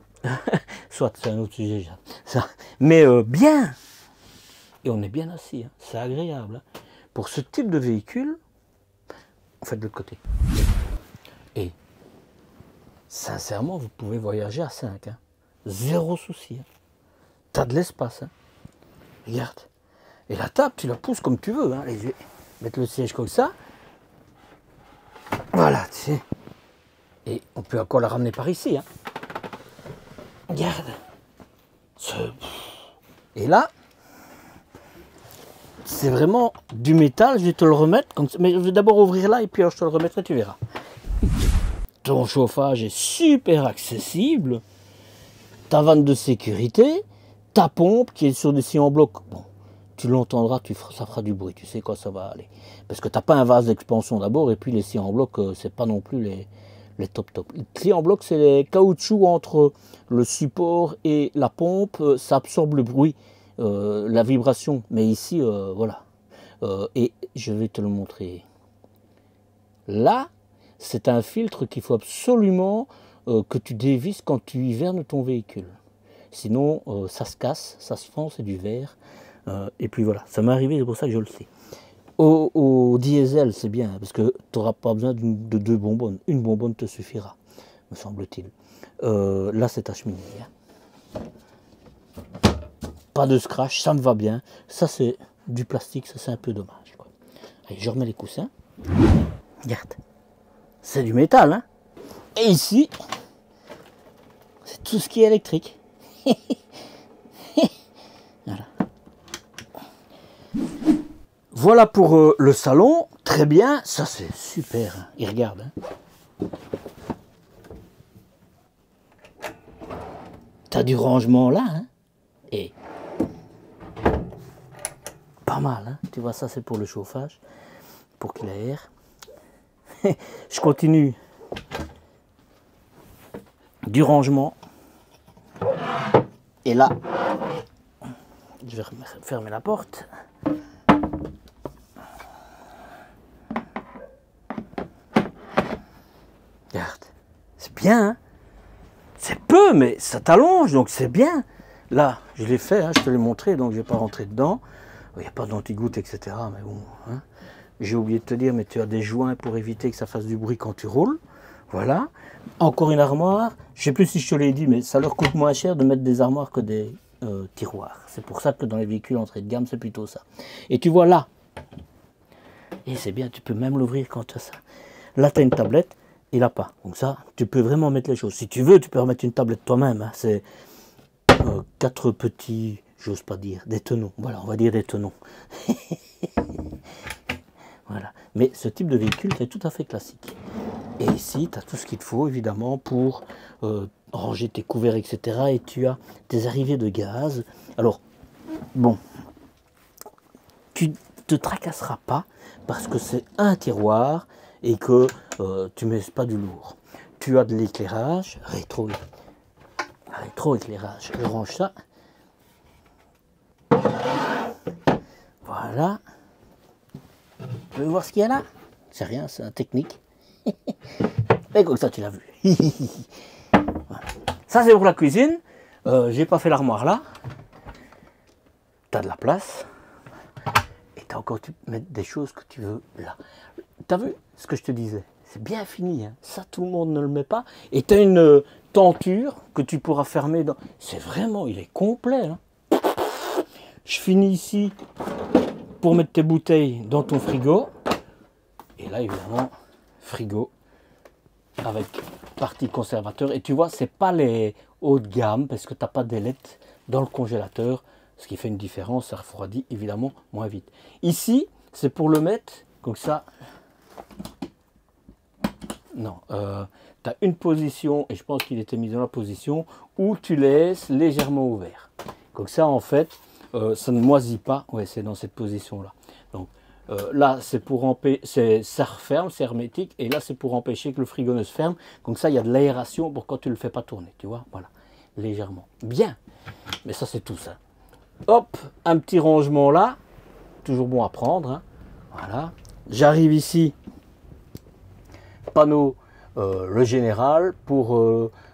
Soit, c'est un autre sujet. Ça. Mais bien. Et on est bien assis. Hein. C'est agréable. Hein. Pour ce type de véhicule, on fait de l'autre côté. Et sincèrement, vous pouvez voyager à 5. Hein. Zéro souci. Hein. Tu as de l'espace. Hein. Regarde. Et la table, tu la pousses comme tu veux. Hein. Je vais mettre le siège comme ça. Voilà, tu sais. Et on peut encore la ramener par ici. Hein. Regarde. Et là, c'est vraiment du métal. Je vais te le remettre. Mais je vais d'abord ouvrir là et puis alors je te le remettrai, tu verras. Ton chauffage est super accessible. Ta vanne de sécurité. Ta pompe qui est sur des scies en bloc. Bon, tu l'entendras, ça fera du bruit. Tu sais quoi, ça va aller. Parce que tu n'as pas un vase d'expansion d'abord. Et puis les scies en bloc, c'est pas non plus les top. Les scies en bloc, c'est les caoutchoucs entre le support et la pompe. Ça absorbe le bruit, la vibration. Mais ici, voilà. Et je vais te le montrer. Là, c'est un filtre qu'il faut absolument que tu dévisses quand tu hivernes ton véhicule. Sinon, ça se casse, ça se fend, c'est du verre. Et puis voilà, ça m'est arrivé, c'est pour ça que je le sais. Au diesel, c'est bien, parce que tu n'auras pas besoin de 2 bonbonnes. Une bonbonne te suffira, me semble-t-il. Là, c'est ta cheminée. Hein. Pas de scratch, ça me va bien. Ça, c'est du plastique, ça, c'est un peu dommage, quoi. Allez, je remets les coussins. Regarde, c'est du métal. Hein. Et ici, c'est tout ce qui est électrique. Voilà. Voilà pour le salon, très bien, ça c'est super, hein. Il regarde. Hein. T'as du rangement là, hein. Et pas mal, hein. Tu vois, ça c'est pour le chauffage, pour qu'il aère. Je continue. Du rangement. Et là, je vais fermer la porte. Regarde, c'est bien, hein, c'est peu, mais ça t'allonge, donc c'est bien. Là, je l'ai fait, hein, je te l'ai montré, donc je ne vais pas rentrer dedans. Il n'y a pas d'anti-goutte, etc. Mais bon, hein. J'ai oublié de te dire, mais tu as des joints pour éviter que ça fasse du bruit quand tu roules. Voilà. Encore une armoire. Je ne sais plus si je te l'ai dit, mais ça leur coûte moins cher de mettre des armoires que des tiroirs. C'est pour ça que dans les véhicules entrée de gamme, c'est plutôt ça. Et tu vois là, et c'est bien, tu peux même l'ouvrir quand tu as ça. Là, tu as une tablette et là pas. Donc ça, tu peux vraiment mettre les choses. Si tu veux, tu peux remettre une tablette toi-même. Hein. C'est 4 petits, j'ose pas dire, des tenons. Voilà, on va dire des tenons. Voilà. Mais ce type de véhicule, c'est tout à fait classique. Et ici, tu as tout ce qu'il te faut, évidemment, pour ranger tes couverts, etc. Et tu as tes arrivées de gaz. Alors, bon, tu te tracasseras pas parce que c'est un tiroir et que tu ne mets pas du lourd. Tu as de l'éclairage, rétro-éclairage. Je range ça. Voilà. Tu veux voir ce qu'il y a là? C'est rien, c'est un technique. Et comme ça, tu l'as vu. Voilà. Ça, c'est pour la cuisine. J'ai pas fait l'armoire là. Tu as de la place. Et tu as encore, tu peux mettre des choses que tu veux là. Tu as vu ce que je te disais? C'est bien fini. Hein. Ça, tout le monde ne le met pas. Et tu as une tenture que tu pourras fermer. Dans... C'est vraiment, il est complet. Hein. Je finis ici pour mettre tes bouteilles dans ton frigo. Et là, évidemment, frigo avec partie conservateur. Et tu vois, c'est pas les haut de gamme parce que tu n'as pas d'ailettes dans le congélateur. Ce qui fait une différence, ça refroidit évidemment moins vite. Ici, c'est pour le mettre comme ça. Non, tu as une position, et je pense qu'il était mis dans la position où tu laisses légèrement ouvert. Comme ça, en fait, ça ne moisit pas. Ouais, c'est dans cette position-là. Donc là, c'est pour empêcher, ça referme, c'est hermétique. Et là, c'est pour empêcher que le frigo ne se ferme. Comme ça, il y a de l'aération pour quand tu ne le fais pas tourner. Tu vois, voilà, légèrement. Bien. Mais ça, c'est tout ça. Hop, un petit rangement là. Toujours bon à prendre. Hein. Voilà. J'arrive ici. Panneau, le général. Pour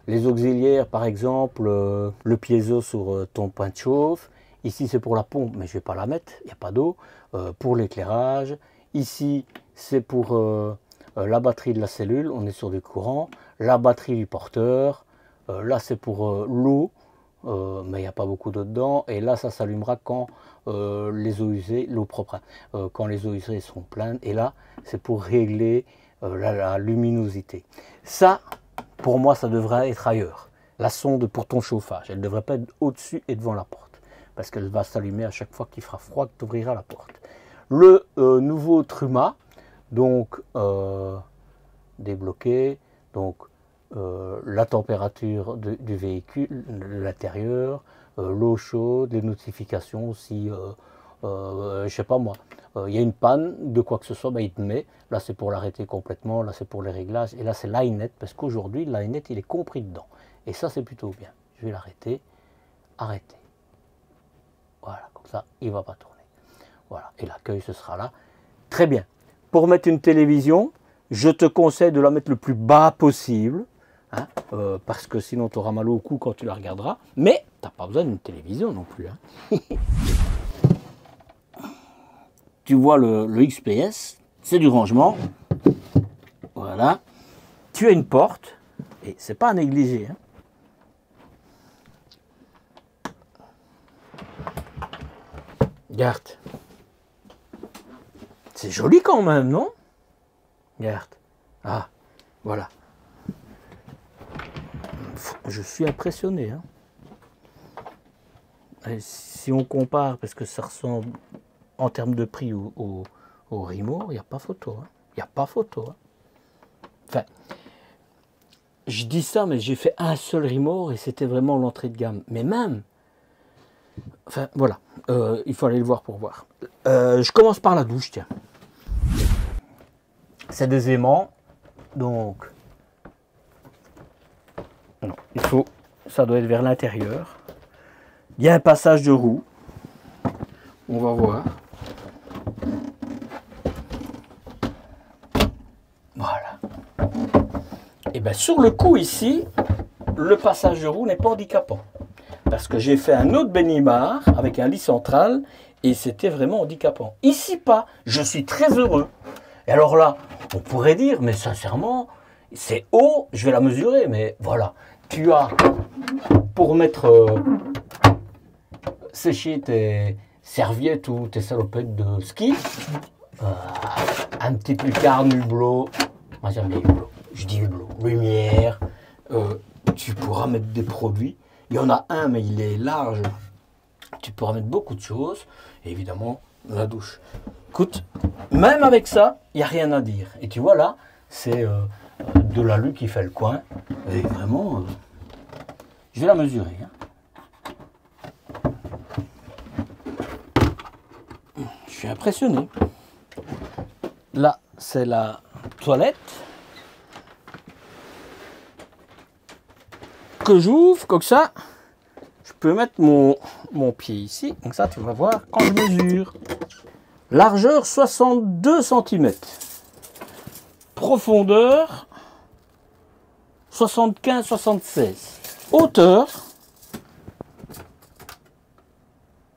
les auxiliaires, par exemple, le piezo sur ton point de chauffe. Ici, c'est pour la pompe, mais je ne vais pas la mettre, il n'y a pas d'eau. Pour l'éclairage. Ici, c'est pour la batterie de la cellule, on est sur du courant. La batterie du porteur. Là, c'est pour l'eau, mais il n'y a pas beaucoup d'eau dedans. Et là, ça s'allumera quand les eaux usées, l'eau propre, quand les eaux usées seront pleines. Et là, c'est pour régler la luminosité. Ça, pour moi, ça devrait être ailleurs. la sonde pour ton chauffage. Elle ne devrait pas être au-dessus et devant la porte, parce qu'elle va s'allumer à chaque fois qu'il fera froid que tu ouvriras la porte. Le nouveau Truma, donc débloqué, donc la température du véhicule, l'intérieur, l'eau chaude, les notifications aussi, je sais pas moi, il y a une panne de quoi que ce soit, ben, il te met, là c'est pour l'arrêter complètement, là c'est pour les réglages, et là c'est l'iNet, parce qu'aujourd'hui l'iNet il est compris dedans, et ça c'est plutôt bien. Je vais l'arrêter, arrêter, voilà, comme ça il ne va pas tourner, voilà, et l'accueil ce sera là, très bien. Pour mettre une télévision, je te conseille de la mettre le plus bas possible, hein, parce que sinon tu auras mal au cou quand tu la regarderas, mais tu n'as pas besoin d'une télévision non plus. Hein. Tu vois le XPS, c'est du rangement, voilà. Tu as une porte, et c'est pas à négliger. Hein. Regarde, c'est joli quand même, non? Regarde, ah, voilà. Je suis impressionné. Hein. Et si on compare, parce que ça ressemble en termes de prix au Rimo, il n'y a pas photo. Hein. Il n'y a pas photo. Hein. Enfin, je dis ça, mais j'ai fait un seul Rimo et c'était vraiment l'entrée de gamme. Mais même, enfin voilà, il faut aller le voir pour voir. Je commence par la douche, tiens. C'est des aimants, donc non, il faut, ça doit être vers l'intérieur. Il y a un passage de roue. On va voir. Voilà. Et bien sur le coup ici, le passage de roue n'est pas handicapant. Parce que j'ai fait un autre Benimar avec un lit central et c'était vraiment handicapant. Ici pas, je suis très heureux. Et alors là, on pourrait dire, mais sincèrement, c'est haut, je vais la mesurer, mais voilà. Tu as, pour mettre sécher tes serviettes ou tes salopettes de ski, un petit placard Hublot, moi j'aime bien Hublot, je dis Hublot, lumière, tu pourras mettre des produits, il y en a un mais il est large, tu pourras mettre beaucoup de choses, et évidemment la douche. Écoute, même avec ça, il n'y a rien à dire, et tu vois là, c'est de l'alu qui fait le coin, et vraiment, je vais la mesurer. Hein. Je suis impressionné. Là, c'est la toilette que j'ouvre comme ça. Je peux mettre mon pied ici. Donc ça, tu vas voir quand je mesure. Largeur 62 cm. Profondeur 75-76. Hauteur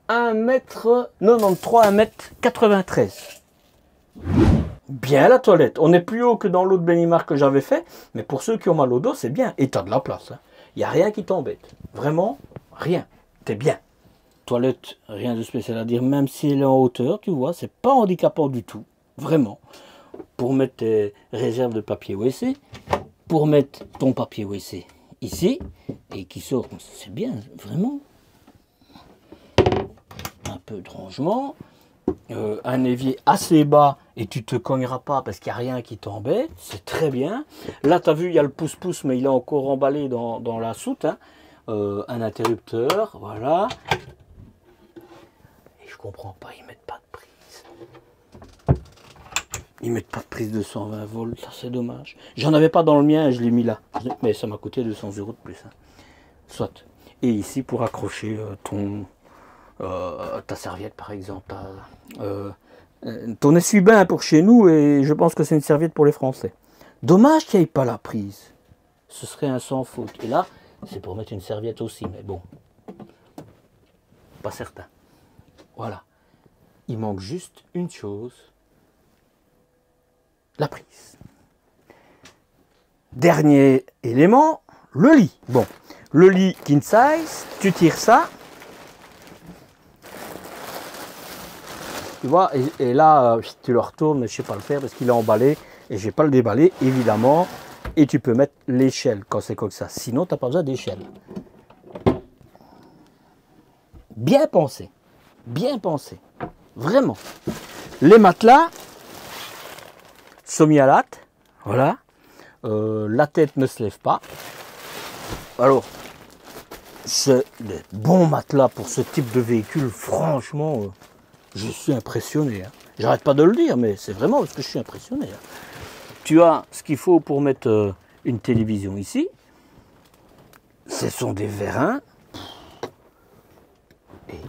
1m93, 1m93. Bien la toilette. On est plus haut que dans l'autre Benimar que j'avais fait, mais pour ceux qui ont mal au dos, c'est bien. Et tu as de la place. Hein. Il n'y a rien qui t'embête. Vraiment, rien. T'es bien. Toilette, rien de spécial à dire, même si elle est en hauteur, tu vois, c'est pas handicapant du tout. Vraiment. Pour mettre tes réserves de papier WC, pour mettre ton papier WC ici, et qui sort, c'est bien, vraiment. Un peu de rangement, un évier assez bas et tu te cogneras pas parce qu'il n'y a rien qui t'embête, c'est très bien. Là tu as vu il y a le pouce-pouce mais il est encore emballé dans la soute, hein. Un interrupteur, voilà. Et je comprends pas, ils mettent pas de prise. Ils mettent pas de prise de 120 volts, ça c'est dommage. J'en avais pas dans le mien, je l'ai mis là, mais ça m'a coûté 200 € de plus. Hein. Soit. Et ici pour accrocher ta serviette par exemple, ton essuie-bain pour chez nous et je pense que c'est une serviette pour les Français. Dommage qu'il n'y ait pas la prise. Ce serait un sans faute. Et là, c'est pour mettre une serviette aussi, mais bon, pas certain. Voilà. Il manque juste une chose, la prise. Dernier élément, le lit. Bon, le lit king size, tu tires ça. Tu vois, et là, tu le retournes, mais je ne sais pas le faire parce qu'il est emballé et je ne vais pas le déballer, évidemment. Et tu peux mettre l'échelle quand c'est comme ça. Sinon, tu n'as pas besoin d'échelle. Bien pensé. Bien pensé. Vraiment. Les matelas sont mis à latte. Voilà. La tête ne se lève pas. Alors, c'est des bons matelas pour ce type de véhicule. Franchement, je suis impressionné. Hein. J'arrête pas de le dire, mais c'est vraiment parce que je suis impressionné. Hein. Tu as ce qu'il faut pour mettre une télévision ici. Ce sont des vérins. Et...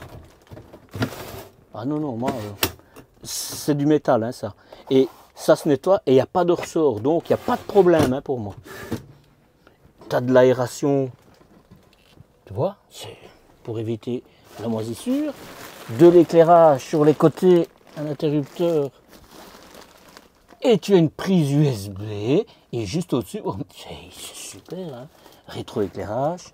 Ah non, non, moi, c'est du métal, hein, ça. Et ça se nettoie et il n'y a pas de ressort. Donc, il n'y a pas de problème hein, pour moi. Tu as de l'aération. Tu vois, c'est pour éviter la moisissure. De l'éclairage sur les côtés, un interrupteur. Et tu as une prise USB. Et juste au-dessus, oh, c'est super, hein. Rétroéclairage.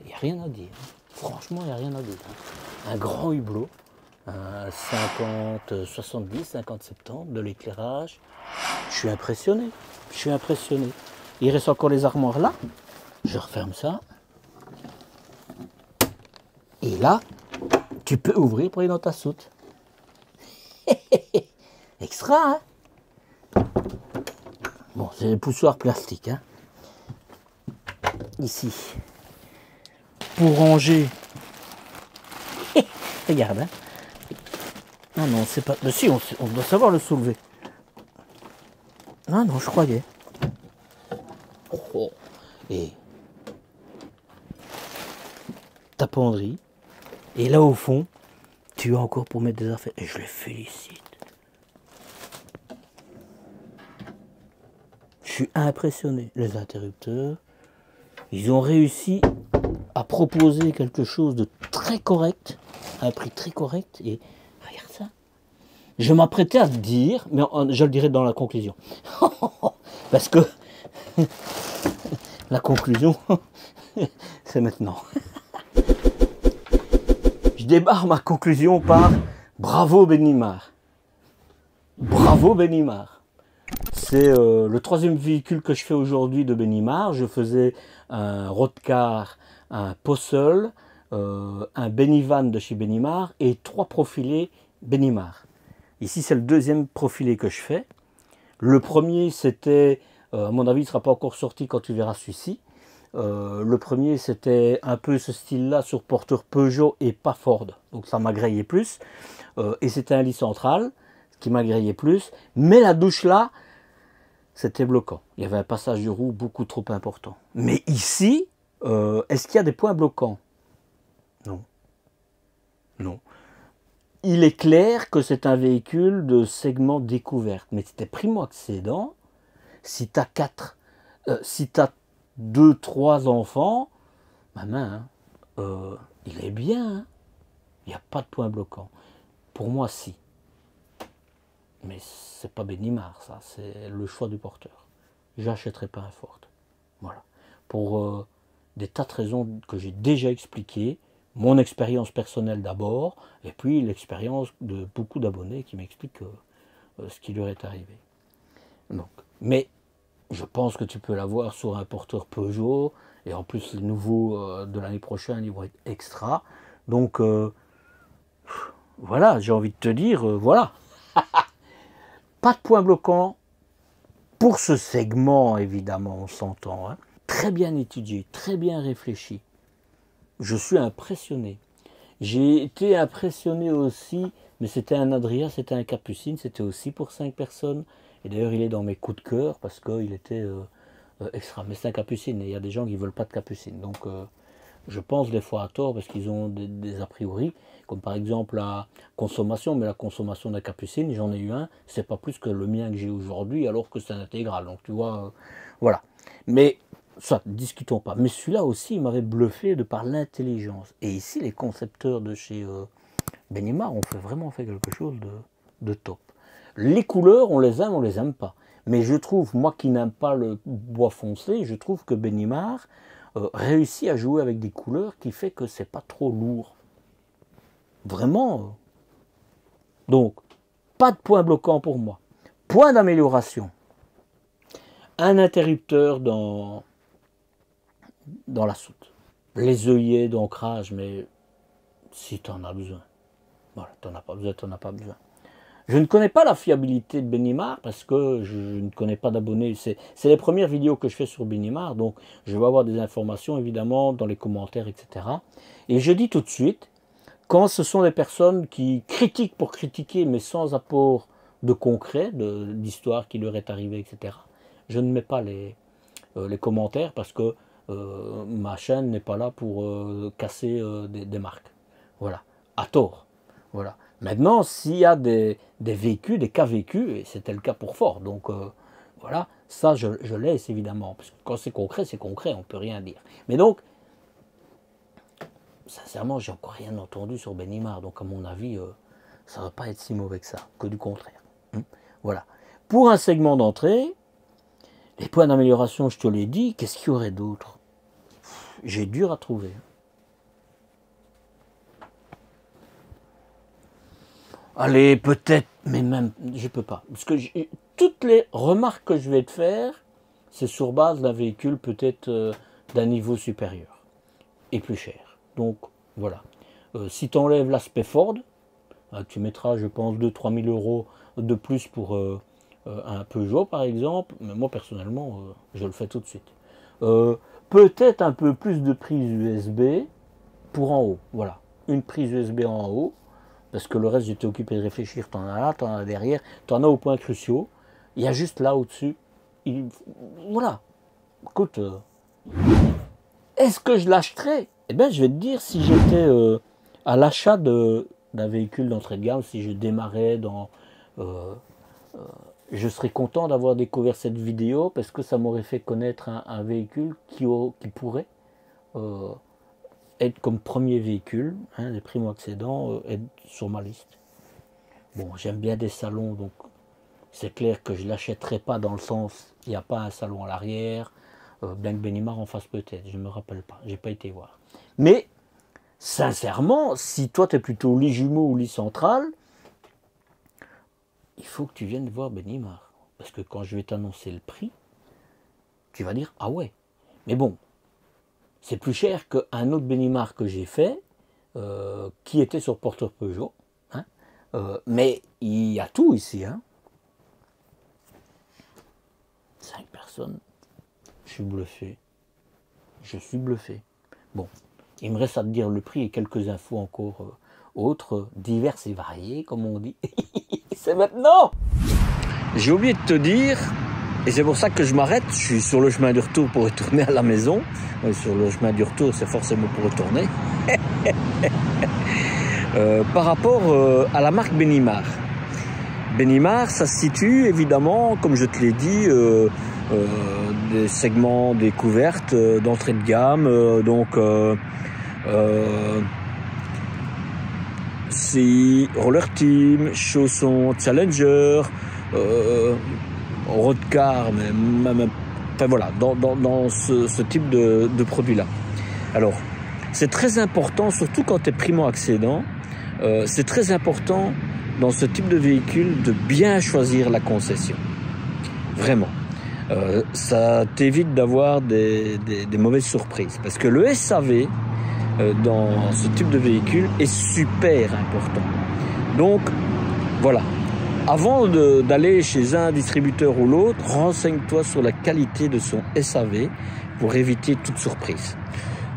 Il n'y a rien à dire. Franchement, il n'y a rien à dire. Hein. Un grand hublot. 50, 70, 50, 70 de l'éclairage. Je suis impressionné. Je suis impressionné. Il reste encore les armoires là. Je referme ça. Et là, tu peux ouvrir pour aller dans ta soute. Extra, hein? Bon, c'est des poussoirs plastiques. Hein. Ici. Pour ranger. Regarde, hein. Ah non, c'est pas... Mais si, on doit savoir le soulever. Ah non, je croyais. Oh. Et ta penderie. Et là au fond, tu as encore pour mettre des affaires. Et je les félicite. Je suis impressionné. Les interrupteurs, ils ont réussi à proposer quelque chose de très correct, à un prix très correct. Et regarde ça. Je m'apprêtais à te dire, mais je le dirai dans la conclusion. Parce que la conclusion, c'est maintenant. Je débarre ma conclusion par bravo Benimar. Bravo Benimar. C'est le troisième véhicule que je fais aujourd'hui de Benimar. Je faisais un Roadcar, un Possel, un Benivan de chez Benimar et 3 profilés Benimar. Ici, c'est le deuxième profilé que je fais. Le premier, c'était, à mon avis, il ne sera pas encore sorti quand tu verras celui-ci. Le premier, c'était un peu ce style-là sur porteur Peugeot et pas Ford. Donc ça m'a grillé plus. Et c'était un lit central, ce qui m'a grillé plus. Mais la douche là, c'était bloquant. Il y avait un passage de roue beaucoup trop important. Mais ici, est-ce qu'il y a des points bloquants? Non. Non. Il est clair que c'est un véhicule de segment découverte. Mais c'était primo-accédant. Si tu as 4, si tu as 2, 3 enfants, ma main, hein, il est bien. Hein. Il n'y a pas de point bloquant. Pour moi, si. Mais c'est pas Benimar, ça. C'est le choix du porteur. J'achèterai pas un Ford. Voilà. Pour des tas de raisons que j'ai déjà expliquées. Mon expérience personnelle d'abord, et puis l'expérience de beaucoup d'abonnés qui m'expliquent ce qui leur est arrivé. Donc, mais je pense que tu peux l'avoir sur un porteur Peugeot, et en plus les nouveaux de l'année prochaine, ils vont être extra. Donc, voilà, j'ai envie de te dire, voilà. Pas de point bloquant pour ce segment, évidemment, on s'entend. Hein. Très bien étudié, très bien réfléchi. Je suis impressionné. J'ai été impressionné aussi, mais c'était un Adria, c'était un Capucine, c'était aussi pour 5 personnes. Et d'ailleurs, il est dans mes coups de cœur parce qu'il était extra. Mais c'est un Capucine et il y a des gens qui ne veulent pas de Capucine. Donc, je pense des fois à tort parce qu'ils ont des a priori, comme par exemple la consommation. Mais la consommation d'un Capucine, j'en ai eu un, c'est pas plus que le mien que j'ai aujourd'hui, alors que c'est un intégral. Donc, tu vois, voilà. Mais ça, discutons pas. Mais celui-là aussi, il m'avait bluffé de par l'intelligence. Et ici, les concepteurs de chez Benimar ont vraiment fait quelque chose de top. Les couleurs, on les aime pas. Mais je trouve, moi qui n'aime pas le bois foncé, je trouve que Benimar réussit à jouer avec des couleurs qui fait que c'est pas trop lourd. Vraiment. Donc, pas de point bloquant pour moi. Point d'amélioration. Un interrupteur dans la soute. Les œillets d'ancrage, mais si tu en as besoin. Voilà, tu n'en as pas besoin, tu n'en as pas besoin. Je ne connais pas la fiabilité de Benimar parce que je ne connais pas d'abonnés. C'est les premières vidéos que je fais sur Benimar, donc je vais avoir des informations évidemment dans les commentaires, etc. Et je dis tout de suite, quand ce sont des personnes qui critiquent pour critiquer, mais sans apport de concret, d'histoire qui leur est arrivée, etc., je ne mets pas les commentaires parce que ma chaîne n'est pas là pour casser des marques. Voilà, à tort. Voilà. Maintenant, s'il y a des vécus, des cas vécus, et c'était le cas pour Ford, donc voilà, ça je laisse évidemment, parce que quand c'est concret, on ne peut rien dire. Mais donc, sincèrement, j'ai encore rien entendu sur Benimar, donc à mon avis, ça ne va pas être si mauvais que ça, que du contraire. Voilà. Pour un segment d'entrée, les points d'amélioration, je te l'ai dit, qu'est-ce qu'il y aurait d'autre? J'ai dur à trouver. Allez, peut-être, mais même, je peux pas. Parce que toutes les remarques que je vais te faire, c'est sur base d'un véhicule peut-être d'un niveau supérieur et plus cher. Donc, voilà. Si tu enlèves l'aspect Ford, tu mettras, je pense, 2-3 000 euros de plus pour un Peugeot, par exemple. Mais moi, personnellement, je le fais tout de suite. Peut-être un peu plus de prise USB pour en haut. Voilà. Une prise USB en haut. Parce que le reste, j'étais occupé de réfléchir. T'en as là, t'en as derrière, t'en as aux points cruciaux. Il y a juste là au-dessus. Voilà. Écoute, est-ce que je l'achèterais? Eh bien, je vais te dire, si j'étais à l'achat d'un véhicule d'entrée de gamme, si je démarrais dans... je serais content d'avoir découvert cette vidéo parce que ça m'aurait fait connaître un véhicule qui pourrait... être comme premier véhicule, hein, les primo-accédants, être sur ma liste. Bon, j'aime bien des salons, donc c'est clair que je ne l'achèterai pas dans le sens, il n'y a pas un salon à l'arrière, bien que Benimar en fasse peut-être, je ne me rappelle pas, j'ai pas été voir. Mais, sincèrement, si toi tu es plutôt lit jumeau ou lit central, il faut que tu viennes voir Benimar. Parce que quand je vais t'annoncer le prix, tu vas dire, ah ouais, mais bon, c'est plus cher qu'un autre Benimar que j'ai fait, qui était sur porteur Peugeot. Hein, mais il y a tout ici. Hein. 5 personnes. Je suis bluffé. Je suis bluffé. Bon, il me reste à te dire le prix et quelques infos encore autres, diverses et variées, comme on dit. C'est maintenant. J'ai oublié de te dire... Et c'est pour ça que je m'arrête, je suis sur le chemin du retour pour retourner à la maison. Sur le chemin du retour, c'est forcément pour retourner. Par rapport à la marque Benimar. Benimar, ça se situe évidemment, comme je te l'ai dit, des segments découvertes, d'entrée de gamme. Donc, c'est Roller Team, Chausson, Challenger, Roadcar, mais même, enfin voilà, dans ce type de produit-là. Alors, c'est très important, surtout quand tu es primo-accédant, c'est très important dans ce type de véhicule de bien choisir la concession. Vraiment. Ça t'évite d'avoir des mauvaises surprises. Parce que le SAV, dans ce type de véhicule, est super important. Donc, voilà. Avant d'aller chez un distributeur ou l'autre, renseigne-toi sur la qualité de son SAV pour éviter toute surprise.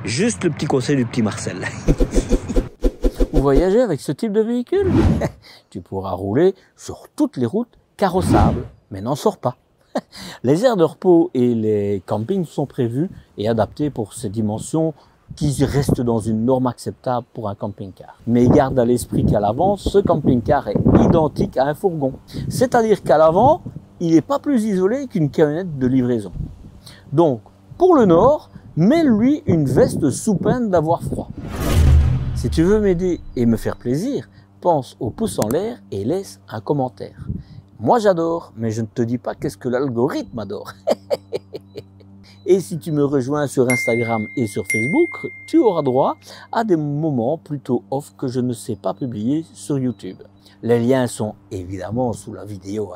Juste le petit conseil du petit Marcel. Vous voyagez avec ce type de véhicule, tu pourras rouler sur toutes les routes carrossables, mais n'en sors pas. Les aires de repos et les campings sont prévus et adaptés pour ces dimensions qui restent dans une norme acceptable pour un camping-car. Mais garde à l'esprit qu'à l'avant, ce camping-car est identique à un fourgon. C'est-à-dire qu'à l'avant, il n'est pas plus isolé qu'une camionnette de livraison. Donc, pour le Nord, mets-lui une veste sous peine d'avoir froid. Si tu veux m'aider et me faire plaisir, pense au pouce en l'air et laisse un commentaire. Moi j'adore, mais je ne te dis pas qu'est-ce que l'algorithme adore. Et si tu me rejoins sur Instagram et sur Facebook, tu auras droit à des moments plutôt off que je ne sais pas publier sur YouTube. Les liens sont évidemment sous la vidéo.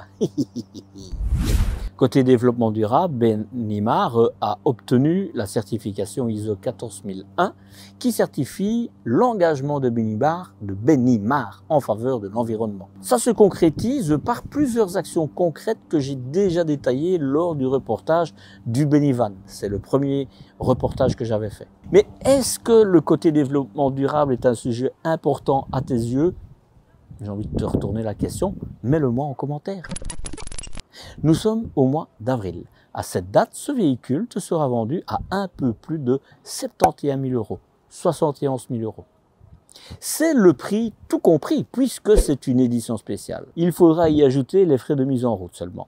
Côté développement durable, Benimar a obtenu la certification ISO 14001 qui certifie l'engagement de Benimar en faveur de l'environnement. Ça se concrétise par plusieurs actions concrètes que j'ai déjà détaillées lors du reportage du Benivan. C'est le premier reportage que j'avais fait. Mais est-ce que le côté développement durable est un sujet important à tes yeux? J'ai envie de te retourner la question, mets-le-moi en commentaire. Nous sommes au mois d'avril. À cette date, ce véhicule te sera vendu à un peu plus de 71 000 euros, 71 000 euros. C'est le prix tout compris puisque c'est une édition spéciale. Il faudra y ajouter les frais de mise en route seulement.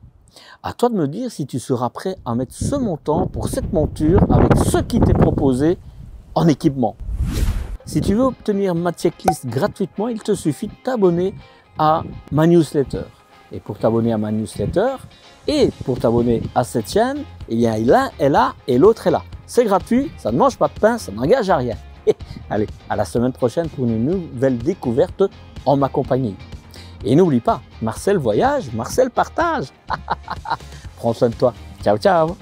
À toi de me dire si tu seras prêt à mettre ce montant pour cette monture avec ce qui t'est proposé en équipement. Si tu veux obtenir ma checklist gratuitement, il te suffit de t'abonner à ma newsletter. Et pour t'abonner à ma newsletter et pour t'abonner à cette chaîne, eh bien l'un est là et l'autre est là. C'est gratuit, ça ne mange pas de pain, ça n'engage à rien. Allez, à la semaine prochaine pour une nouvelle découverte en ma compagnie. Et n'oublie pas, Marcel voyage, Marcel partage. Prends soin de toi. Ciao, ciao.